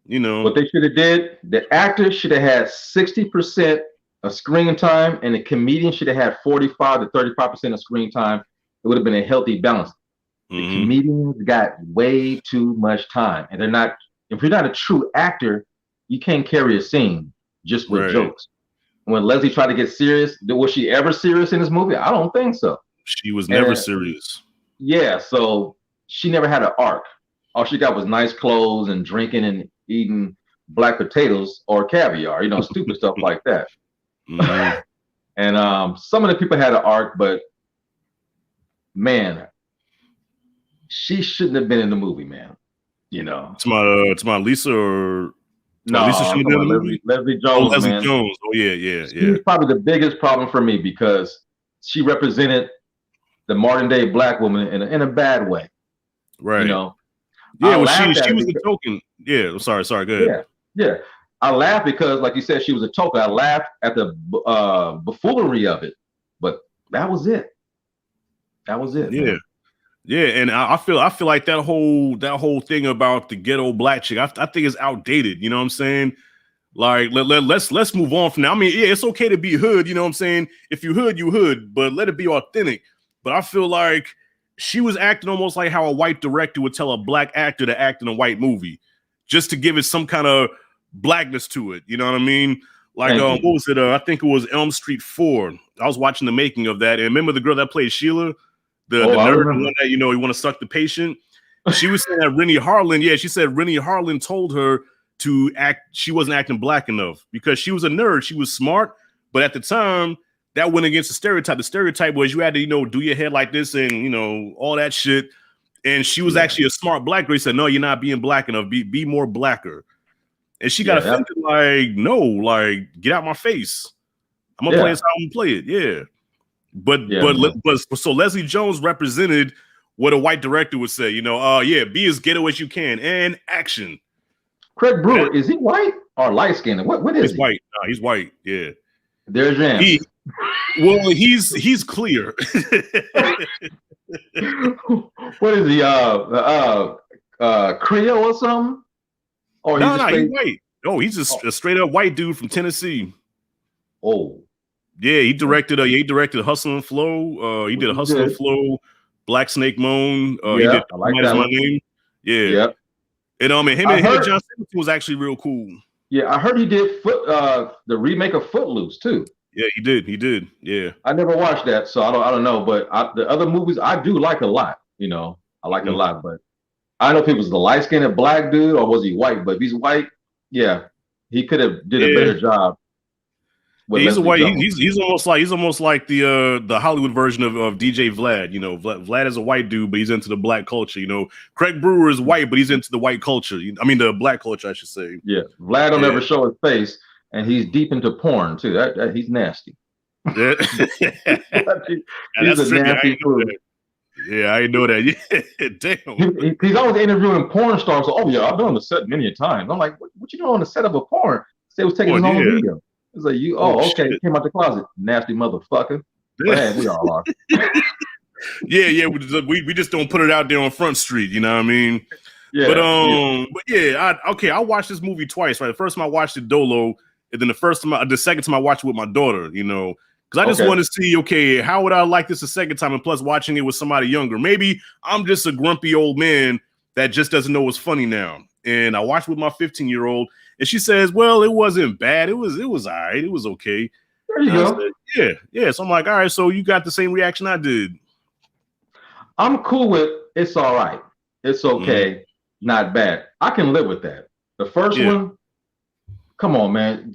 What they should have did, the actor should have had 60% of screen time, and the comedian should have had 45 to 35% of screen time. It would have been a healthy balance. The comedians got way too much time, and if you're not a true actor, you can't carry a scene just with jokes. When Leslie tried to get serious, was she ever serious in this movie? I don't think so. She was never serious. Yeah, so she never had an arc. All she got was nice clothes and drinking and eating black potatoes or caviar, stupid stuff like that. And some of the people had an arc, but man, she shouldn't have been in the movie, man. It's my Lisa or no, Lisa shouldn't have been in the movie. Leslie Jones. Leslie man. Jones. Oh yeah. She's probably the biggest problem for me because she represented the modern day black woman in a bad way. Right. Yeah, well, she was the token. Yeah, I'm sorry, go ahead. Yeah. I laughed because, like you said, she was a token. I laughed at the buffoonery of it, but that was it. Yeah. Man. Yeah, and I feel like that whole thing about the ghetto black chick, I think is outdated. You know what I'm saying? Like, let's move on from now. I mean, yeah, it's okay to be hood. You know what I'm saying? If you hood, you hood, but let it be authentic. But I feel like she was acting almost like how a white director would tell a black actor to act in a white movie, just to give it some kind of blackness to it. You know what I mean? Like, what was it? I think it was Elm Street 4. I was watching the making of that, and remember the girl that played Sheila, the nerd, one that you want to suck the patient. She was saying that Rennie Harlan. Yeah, she said Rennie Harlan told her to act. She wasn't acting black enough because she was a nerd. She was smart, but at the time, that went against the stereotype. The stereotype was you had to, do your head like this and, all that shit. And she was actually a smart black girl. He said, no, you're not being black enough. Be more blacker. And she got offended, like, no, like, get out my face. I'm going to play this how I'm going to play it. Yeah. But so Leslie Jones represented what a white director would say, be as ghetto as you can and action. Craig Brewer, is he white or light skinned? What is he? White. No, he's white. Yeah. There's Jam. Well, he's clear. What is he? Creole or something? Or No, he's white. Oh, he's just a straight up white dude from Tennessee. Oh, yeah, he directed. He directed Hustle and Flow. He did a Hustle and Flow, Black Snake Moan. He did I like that My Name. Yeah. And him and John Singleton was actually real cool. Yeah, I heard he did the remake of Footloose too. Yeah, he did. Yeah. I never watched that, so I don't know. But the other movies I do like a lot. You know, I like a lot. But I don't know if he was the light skinned black dude or was he white. But if he's white, yeah, he could have did a better job. He's a white. He's almost like the Hollywood version of DJ Vlad. You know, Vlad is a white dude, but he's into the black culture. You know, Craig Brewer is white, but he's into the white culture. I mean, the black culture, I should say. Yeah, Vlad don't ever show his face, and he's deep into porn too. That he's nasty. Yeah, he's a nasty dude. Yeah, I know that. Yeah, damn. He's always interviewing porn stars. So, oh yeah, I've been on the set many a time. I'm like, what you doing on the set of a porn? Say he was taking his own video. It's like you. Oh, okay. Shit. Came out the closet, nasty motherfucker. Man, we all are. Yeah. We just don't put it out there on Front Street. You know what I mean? Yeah. But yeah. I watched this movie twice. Right, the first time I watched it dolo, and then the second time I watched it with my daughter. You know, because I just wanted to see, okay, how would I like this a second time? And plus, watching it with somebody younger. Maybe I'm just a grumpy old man that just doesn't know what's funny now. And I watched with my 15-year-old. And she says, well, it wasn't bad. It was all right. It was okay. There you go. Said, yeah. So I'm like, all right, so you got the same reaction I did. I'm cool with it's all right. It's okay. Not bad. I can live with that. The first one, come on, man.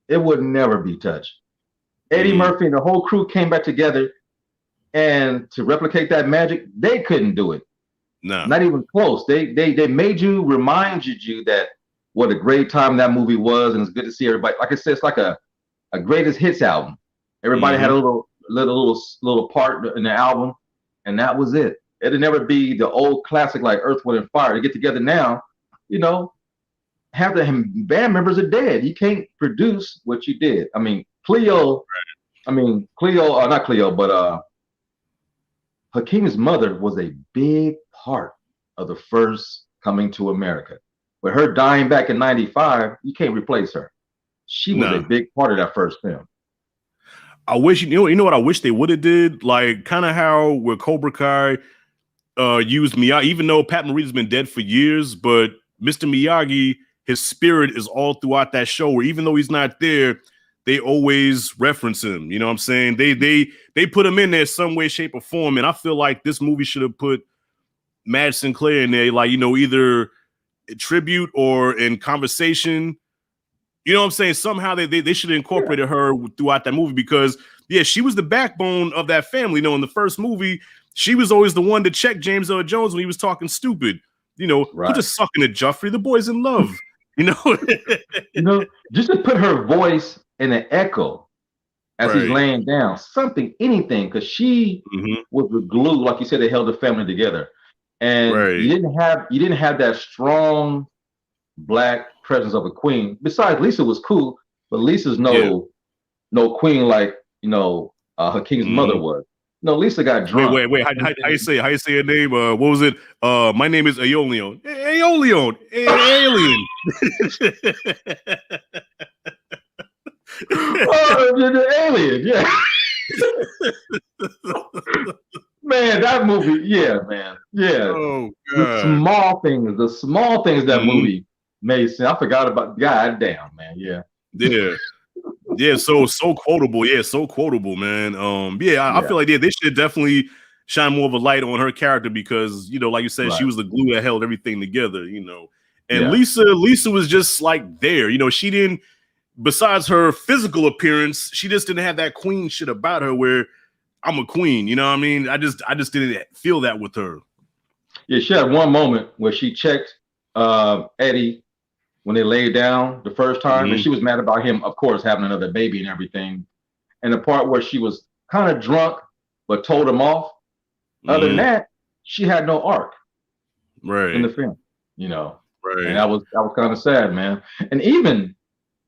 It would never be touched. Eddie Murphy and the whole crew came back together, and to replicate that magic, they couldn't do it. No, not even close. They reminded you that what a great time that movie was, and it's good to see everybody. Like I said, it's like a greatest hits album. Everybody had a little part in the album, and that was it. It'll never be the old classic like Earth, Wind, and Fire. To get together now, you know, half the band members are dead. You can't produce what you did. I mean, not Cleo, but Hakeem's mother was a big part of the first Coming to America. With her dying back in '95, you can't replace her. She was a big part of that first film. I wish you know what I wish they would have did, like kind of how with Cobra Kai used Miyagi, even though Pat Morita's been dead for years, but Mr. Miyagi, his spirit is all throughout that show. Where even though he's not there, they always reference him. You know what I'm saying? They put him in there some way, shape, or form. And I feel like this movie should have put Madge Sinclair in there, like, you know, either a tribute or in conversation. You know what I'm saying? Somehow they should have incorporated her throughout that movie because, yeah, she was the backbone of that family. You know, in the first movie, she was always the one to check James Earl Jones when he was talking stupid. You know, put a sucking at Joffrey. The boy's in love. You know, just to put her voice in an echo as he's laying down, anything, because she was the glue, like you said, they held the family together. And you didn't have that strong black presence of a queen. Besides, Lisa was cool, but Lisa's no queen like, you know, Hakeem's mother was. No, Lisa got drunk. Wait. How you say her name? What was it? My name is Aeolian. Alien. The alien, yeah. Man, that movie, yeah, man. Yeah. Oh, God. The small things that movie made sense. I forgot about, goddamn, man. Yeah. Yeah, so quotable. Yeah, so quotable, man. I feel like they should definitely shine more of a light on her character because, you know, like you said, she was the glue that held everything together, you know. And Lisa was just like there, you know, she didn't, besides her physical appearance, she just didn't have that queen shit about her where I'm a queen, you know what I mean? I just didn't feel that with her. Yeah, she had one moment where she checked Eddie when they laid down the first time, and she was mad about him, of course, having another baby and everything. And the part where she was kind of drunk but told him off. Other than that, she had no arc in the film, you know. Right. And that was kind of sad, man. And even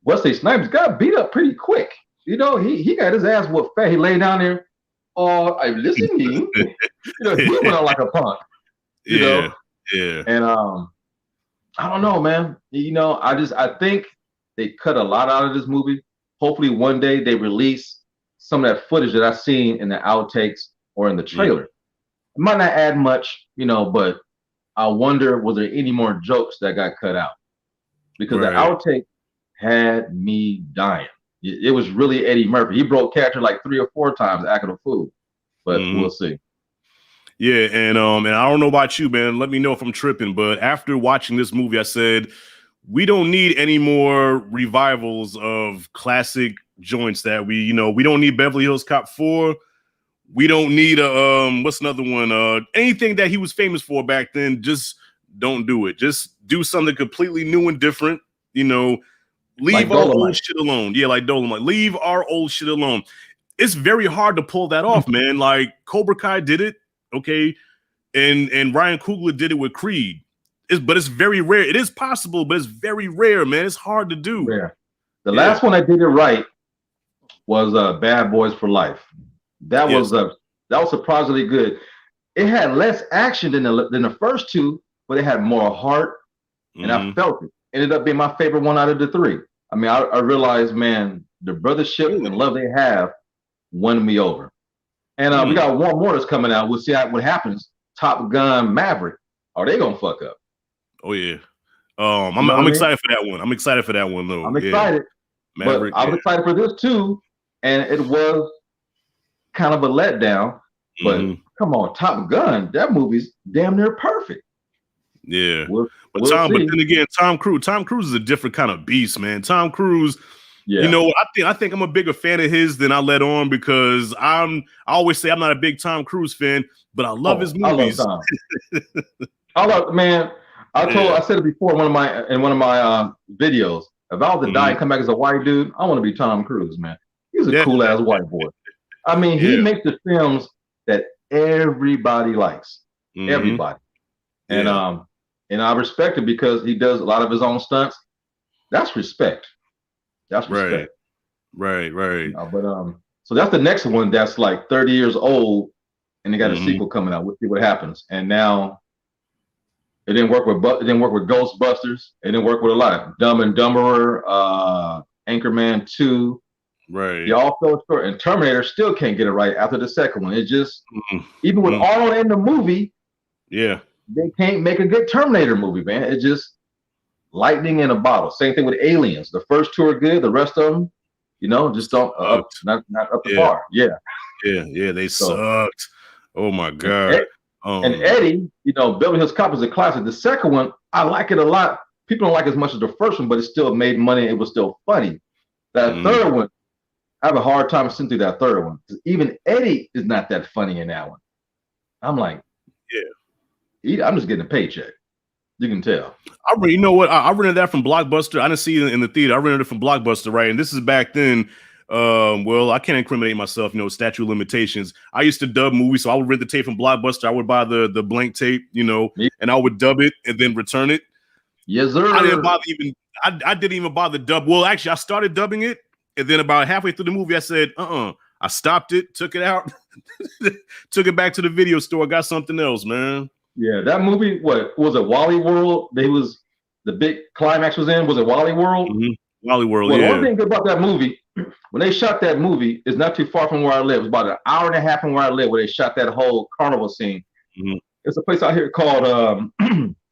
Wesley Snipes got beat up pretty quick. he got his ass whooped fat. He lay down there. Oh, I'm listening. He went out like a punk. You know? Yeah. And I don't know, man. I think they cut a lot out of this movie. Hopefully one day they release some of that footage that I've seen in the outtakes or in the trailer. It might not add much, but I wonder, was there any more jokes that got cut out? Because the outtake had me dying. It was really Eddie Murphy. He broke character like 3 or 4 times acting a fool, but we'll see. Yeah, and I don't know about you, man. Let me know if I'm tripping, but after watching this movie, I said we don't need any more revivals of classic joints that we don't need Beverly Hills Cop 4. We don't need what's another one? Anything that he was famous for back then, just don't do it. Just do something completely new and different. Leave like our old shit alone. Yeah, like Dolomite. Leave our old shit alone. It's very hard to pull that off, man. Like Cobra Kai did it, okay, and Ryan Coogler did it with Creed. But it's very rare. It is possible, but it's very rare, man. It's hard to do. Rare. The last one that did it right was Bad Boys for Life. That was surprisingly good. It had less action than the first 2, but it had more heart, and I felt it. Ended up being my favorite one out of the 3. I mean, I realized, man, the brothership and love they have won me over. And we got one more that's coming out. We'll see what happens. Top Gun Maverick. Are they gonna fuck up? Oh yeah. I'm excited for that one. I'm excited for that one though. I'm excited. Maverick, but I was excited for this too, and it was kind of a letdown. But come on, Top Gun, that movie's damn near perfect. Yeah. But then again, Tom Cruise is a different kind of beast, man. Tom Cruise, I think I'm a bigger fan of his than I let on, because I always say I'm not a big Tom Cruise fan, but I love his movies. I love man. I said it before in one of my videos. If I was to die and come back as a white dude, I want to be Tom Cruise, man. He's a cool ass white boy. I mean, he makes the films that everybody likes. Everybody. And I respect it because he does a lot of his own stunts. That's respect. That's respect. Right. So that's the next one that's like 30 years old, and they got a sequel coming out. We'll see what happens. And now it didn't work with Ghostbusters. It didn't work with a lot. Dumb and Dumberer, Anchorman 2. Right. They all fell short. And Terminator still can't get it right after the second one. It just even with Arnold in the movie, they can't make a good Terminator movie, man. It's just lightning in a bottle. Same thing with Aliens. The first 2 are good. The rest of them, just don't not up to par. Yeah, they sucked. Oh my god. And Eddie, Beverly Hills Cop is a classic. The second one, I like it a lot. People don't like it as much as the first one, but it still made money. It was still funny. That third one, I have a hard time sitting through that third one, because even Eddie is not that funny in that one. I'm like, I'm just getting a paycheck. You can tell. You know what? I rented that from Blockbuster. I didn't see it in the theater. I rented it from Blockbuster, right? And this is back then. Well, I can't incriminate myself, statute of limitations. I used to dub movies, so I would rent the tape from Blockbuster. I would buy the blank tape, and I would dub it and then return it. Yes, sir. I didn't even bother dub. Well, actually, I started dubbing it, and then about halfway through the movie, I said, I stopped it, took it out, took it back to the video store, got something else, man. Yeah, that movie, what was it, Wally World? The big climax was in, was it Wally World? Wally World, The one thing good about that movie, when they shot that movie, it's not too far from where I live. It's about an hour and a half from where I live, where they shot that whole carnival scene. It's a place out here called,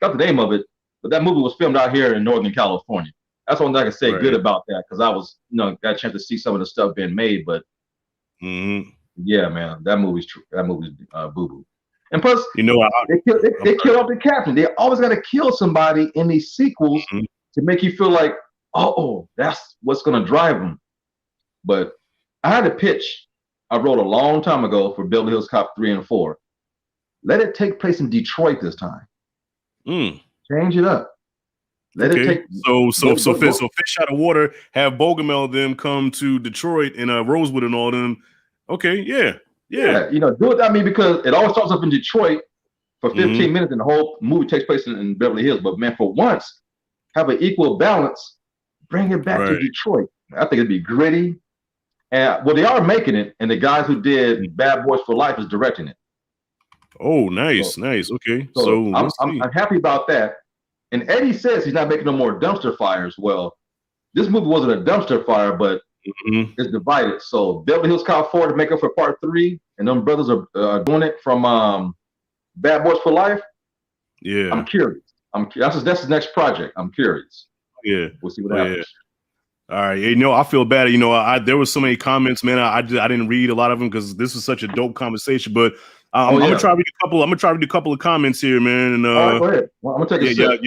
got the name of it, but that movie was filmed out here in Northern California. That's one thing I can say good about that, because I was, got a chance to see some of the stuff being made, but yeah, man, that movie's boo-boo. And plus, they kill off the captain. They always got to kill somebody in these sequels to make you feel like, that's what's going to drive them. But I had a pitch I wrote a long time ago for Beverly Hills Cop 3 and 4. Let it take place in Detroit this time. Change it up. Let it take. So Fish Out of Water, have Bogomil them come to Detroit and Rosewood and all them. Okay, yeah. Do it. I mean, because it always starts up in Detroit for 15 minutes, and the whole movie takes place in Beverly Hills. But man, for once, have an equal balance. Bring it back to Detroit. I think it'd be gritty. And well, they are making it, and the guys who did Bad Boys for Life is directing it. Oh, nice, nice. Okay, so I'm happy about that. And Eddie says he's not making no more dumpster fires. Well, this movie wasn't a dumpster fire, but it's divided. So Beverly Hills Cop 4 to make up for Part 3, and them brothers are doing it from Bad Boys for Life. Yeah, I'm curious. That's the next project. I'm curious. Yeah, we'll see what happens. All right, I feel bad. There was so many comments, man. I didn't read a lot of them because this was such a dope conversation. But I'm gonna try to read a couple. I'm gonna try to read a couple of comments here, man. And all right, go ahead. Well, I'm gonna take a sip.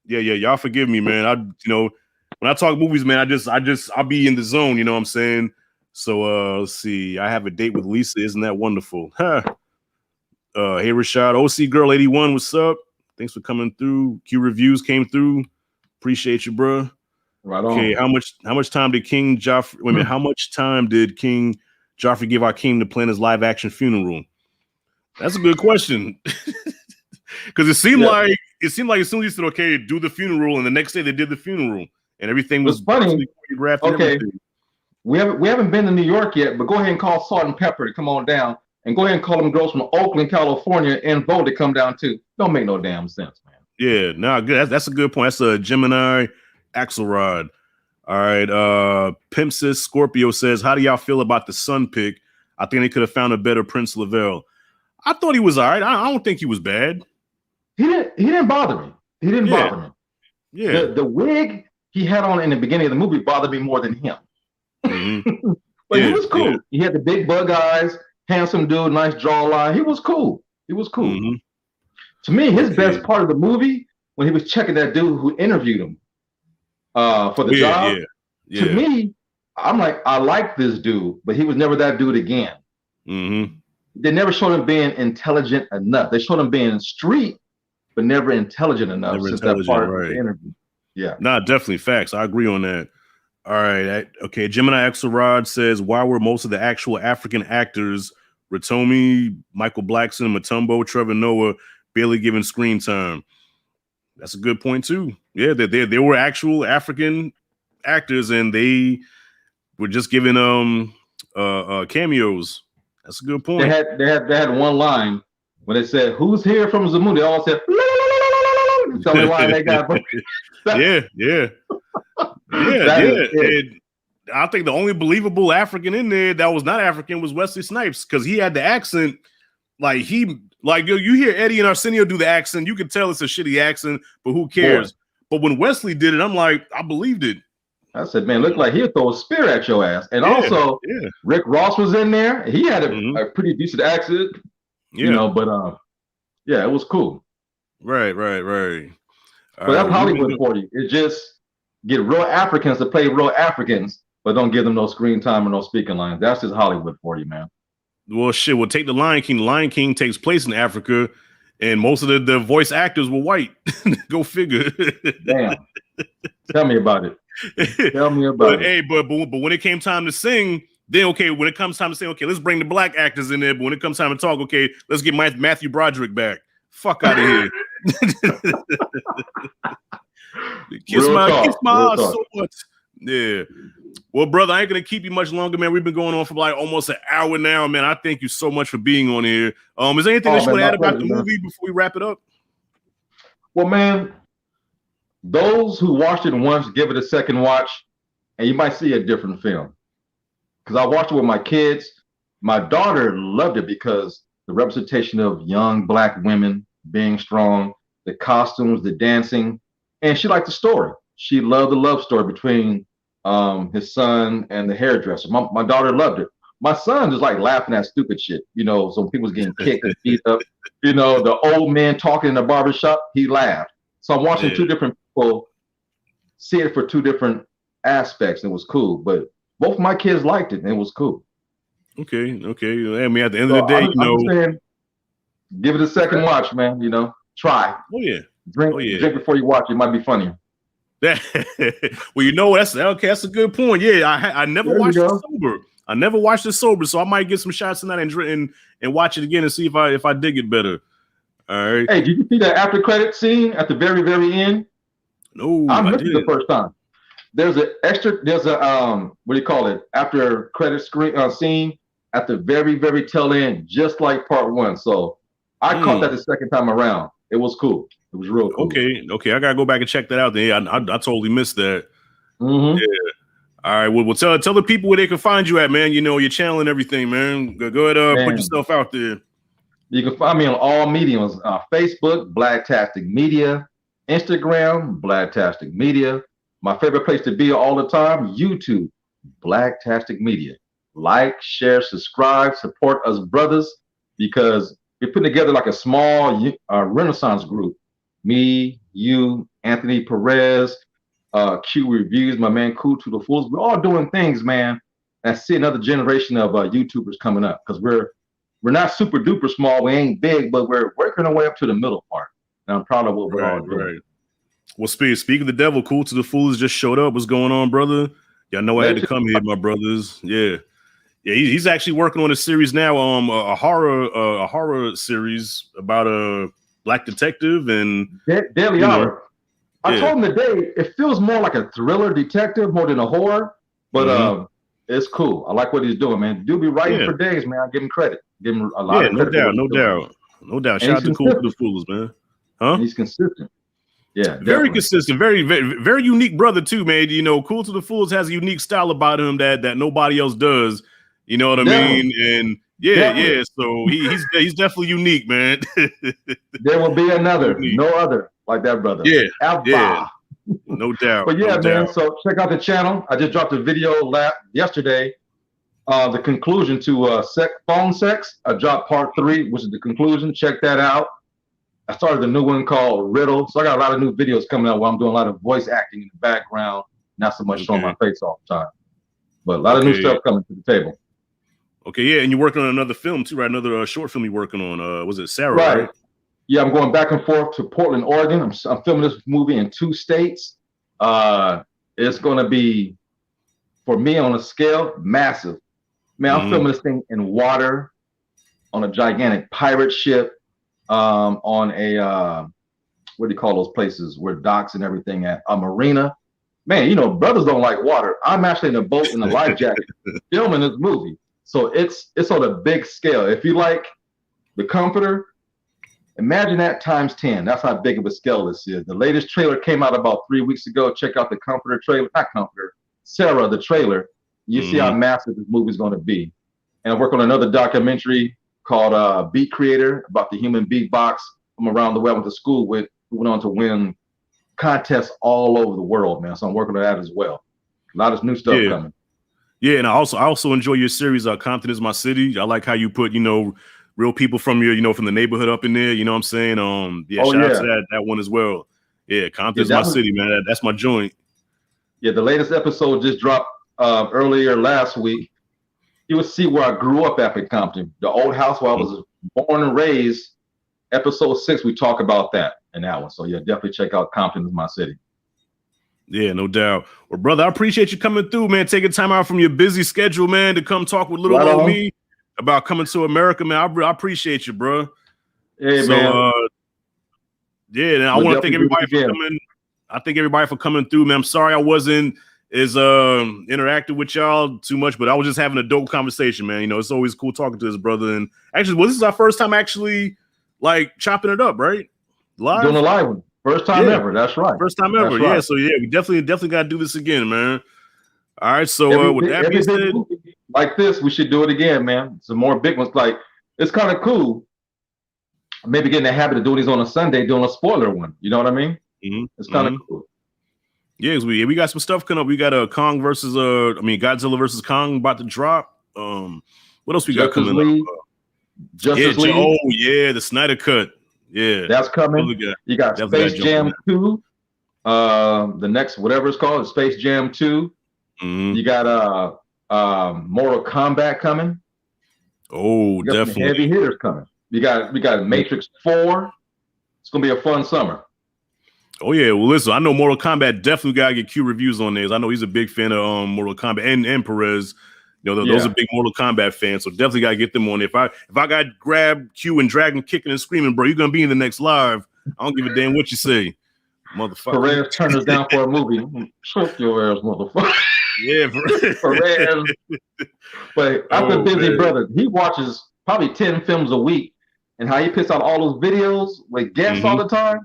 Yeah. Y'all forgive me, man. When I talk movies, man, I'll be in the zone. You know what I'm saying? So let's see. I have a date with Lisa. Isn't that wonderful? Huh. Hey, Rashad, OC Girl 81. What's up? Thanks for coming through. Q Reviews came through. Appreciate you, bro. Right on. Okay, how much time did King Joffrey? Wait a minute, how much time did King Joffrey give Akeem to plan his live action funeral? That's a good question. Because it seemed like as soon as he said, "Okay, do the funeral," and the next day they did the funeral, and everything was funny. Okay, we haven't been to New York yet, but go ahead and call Salt and Pepper to come on down, and go ahead and call them girls from Oakland, California, and vote to come down too. Don't make no damn sense, man. Yeah, no, good. That's a good point. That's a Gemini Axelrod. All right. Pimp Sis Scorpio says, how do y'all feel about the Sun pick? I think they could have found a better Prince Lavelle. I thought he was all right. I don't think he was bad. He didn't bother me. He didn't bother me. Yeah. The wig he had on in the beginning of the movie bothered me more than him. But he was cool. He had the big bug eyes, handsome dude, nice jawline. He was cool. To me, his best part of the movie when he was checking that dude who interviewed him for the job. To me, I'm like, I like this dude, but he was never that dude again. They never showed him being intelligent enough. They showed him being street, but never intelligent enough since that part of the interview. Yeah. Nah, definitely facts. I agree on that. All right. Okay. Gemini Axelrod says, why were most of the actual African actors, Ratomi, Michael Blackson, Mutombo, Trevor Noah, barely given screen time? That's a good point too. Yeah, they were actual African actors and they were just given cameos. That's a good point. They had one line when they said, "Who's here from Zamunda?" They all said, la, la, la, la, la, la, la. Tell me why they got yeah. I think the only believable African in there that was not African was Wesley Snipes because he had the accent. You hear Eddie and Arsenio do the accent, you can tell it's a shitty accent, but who cares? But when Wesley did it, I'm like, I believed it. I said, man, looked like he'd throw a spear at your ass. And also, Rick Ross was in there. He had a pretty decent accent, but it was cool. Right. But that's Hollywood for you. It just get real Africans to play real Africans, but don't give them no screen time or no speaking lines. That's just Hollywood for you, man. Well, shit, we'll take the Lion King. The Lion King takes place in Africa, and most of the voice actors were white. Go figure. Damn. Tell me about it. But when it came time to sing, then when it comes time to sing, let's bring the black actors in there. But when it comes time to talk, let's get Matthew Broderick back. Fuck out of here. kiss my ass so much. Yeah. Well, brother, I ain't gonna keep you much longer, man. We've been going on for like almost an hour now, man. I thank you so much for being on here. Is there anything that you want to add about the movie before we wrap it up? Well, man, those who watched it once, give it a second watch, and you might see a different film. Because I watched it with my kids. My daughter loved it because the representation of young black women being strong, the costumes, the dancing, and she liked the story. She loved the love story between his son and the hairdresser. My daughter loved it. My son just like laughing at stupid shit, so when people was getting kicked and beat up, the old man talking in the barbershop, he laughed. So I'm watching two different people see it for two different aspects, and it was cool. But both of my kids liked it, and it was cool. Okay. I mean, at the end of the day, I'm saying, give it a second watch, man. Try. Oh yeah. Drink before you watch. It might be funnier. Well, that's a good point. Yeah, I never watched it sober. I never watched it sober, so I might get some shots in that and watch it again and see if I dig it better. All right. Hey, did you see that after credit scene at the very, very end? No, I missed it the first time. there's a what do you call it? After credit scene at the very, very tail end, just like part one. So I caught that the second time around. It was cool. It was real cool. Okay. I gotta go back and check that out. Then I totally missed that. Mm-hmm. Yeah. All right. Well, tell the people where they can find you at, man. You know, your channel and everything, man. Go ahead, put yourself out there. You can find me on all mediums: Facebook, Blacktastic Media; Instagram, Blacktastic Media. My favorite place to be all the time: YouTube, Blacktastic Media. Like, share, subscribe, support us brothers, because we're putting together like a small Renaissance group. Me, you, Anthony Perez, Q Reviews, my man Cool to the Fools. We're all doing things, man. And I see another generation of YouTubers coming up, because we're not super duper small. We ain't big, but we're working our way up to the middle part. And I'm proud of what we're all doing. Right. Well, speak of the devil, Cool to the Fools just showed up. What's going on, brother? Y'all know I had to come here, my brothers. Yeah. He's actually working on a series now, a horror series about a black detective and Daily Hour. I told him today it feels more like a thriller detective more than a horror, but it's cool. I like what he's doing, man. Dude be writing for days, man. I give him credit. Give him a lot of credit. No doubt. Shout out to Cool to the Fools, man. Huh? And he's consistent. Yeah, very consistent, very, very, very unique brother too, man. You know, Cool to the Fools has a unique style about him that nobody else does. You know what I mean? And so he's definitely unique, man. There will be another, no other like that brother. Yeah, no doubt. But man. So check out the channel. I just dropped a video yesterday. The conclusion to phone sex. I dropped part 3, which is the conclusion. Check that out. I started a new one called Riddle. So I got a lot of new videos coming out where I'm doing a lot of voice acting in the background, not so much showing my face all the time. But a lot of new stuff coming to the table. Okay, yeah, and you're working on another film too, right? Another short film you're working on. Was it Sarah? Right. Yeah, I'm going back and forth to Portland, Oregon. I'm filming this movie in 2 states. It's going to be, for me, on a scale, massive. Man, I'm filming this thing in water, on a gigantic pirate ship, on a what do you call those places where docks and everything at? A marina. Man, you know, brothers don't like water. I'm actually in a boat in a life jacket filming this movie. So it's on a big scale. If you like The Comforter, imagine that times 10. That's how big of a scale this is. The latest trailer came out about 3 weeks ago. Check out the Comforter trailer. Not Comforter, Sarah, the trailer. You see how massive this movie is going to be. And I work on another documentary called Beat Creator, about the human beatbox from around the world. I went to school with, who went on to win contests all over the world, man. So I'm working on that as well. A lot of new stuff coming. Yeah, and I also enjoy your series, Compton is My City. I like how you put, real people from your, from the neighborhood up in there. You know what I'm saying? Shout out to that one as well. Yeah, Compton is My City, man. That's my joint. Yeah, the latest episode just dropped earlier last week. You will see where I grew up at in Compton, the old house where I was born and raised. Episode 6, we talk about that in that one. So yeah, definitely check out Compton is My City. Yeah, no doubt. Well, brother, I appreciate you coming through, man. Taking time out from your busy schedule, man, to come talk with little old me about coming to America, man. I appreciate you, bro. Hey, man. And I want to thank everybody for coming. I thank everybody for coming through, man. I'm sorry I wasn't as interactive with y'all too much, but I was just having a dope conversation, man. It's always cool talking to this brother. And actually, this is our first time actually like chopping it up, right? Live? Doing a live one. First time ever. That's right. First time ever. Right. Yeah. So yeah, we definitely got to do this again, man. All right. So with that being said, like this, we should do it again, man. Some more big ones. Like, it's kind of cool. Maybe getting the habit of doing these on a Sunday, doing a spoiler one. You know what I mean? It's kind of cool. Yeah, we got some stuff coming up. We got Kong versus Godzilla versus Kong about to drop. What else we got coming up? Justice League. Oh yeah, the Snyder Cut. Yeah, that's coming. You got Space Jam 2. The next, whatever it's called, Space Jam 2. You got Mortal Kombat coming. Oh, definitely. Heavy hitters coming. We got Matrix 4. It's gonna be a fun summer. Oh yeah, well listen, I know Mortal Kombat definitely gotta get Q reviews on this. I know he's a big fan of Mortal Kombat and Perez. Those are big Mortal Kombat fans, so definitely gotta get them on. If I got grab Q and drag him kicking and screaming, bro, you're gonna be in the next live. I don't give a damn what you say. motherfucker. Perez turned us down for a movie. Choke your ass, motherfucker. Yeah, Perez. But that's a busy brother. He watches probably 10 films a week, and how he puts out all those videos with guests all the time.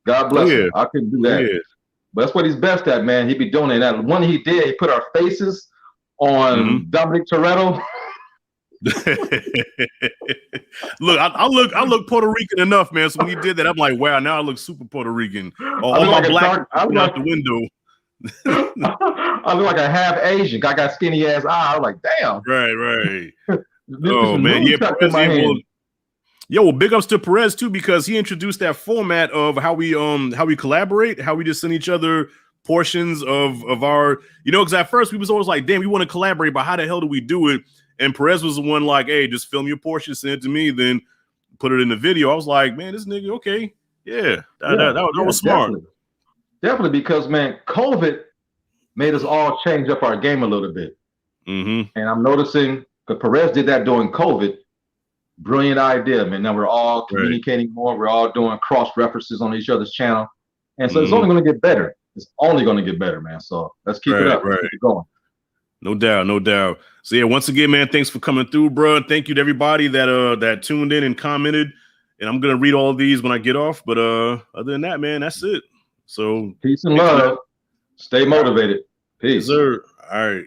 God bless him. I couldn't do that. But that's what he's best at, man. He be doing it. That one he did, he put our faces on Dominic Toretto. Look, I look Puerto Rican enough, man. So when he did that, I'm like, wow, now I look super Puerto Rican. All my black out the window. I look like a half Asian. I got skinny ass eye. I was like, damn. Right. Oh man, yeah. Perez, well, big ups to Perez too, because he introduced that format of how we collaborate, how we just send each other portions of our, because at first we was always like, damn, we want to collaborate, but how the hell do we do it? And Perez was the one like, hey, just film your portion, send it to me, then put it in the video. I was like, man, this nigga, okay, that was smart. Definitely, because man, COVID made us all change up our game a little bit. And I'm noticing that Perez did that during COVID. Brilliant idea, man. Now we're all communicating more. We're all doing cross references on each other's channel. And so it's only going to get better. It's only going to get better, man. So let's keep it up. Let's keep it going. No doubt. So yeah, once again, man, thanks for coming through, bro. Thank you to everybody that tuned in and commented. And I'm gonna read all of these when I get off. But other than that, man, that's it. So peace and love. Stay motivated. Peace. Yes, sir. All right.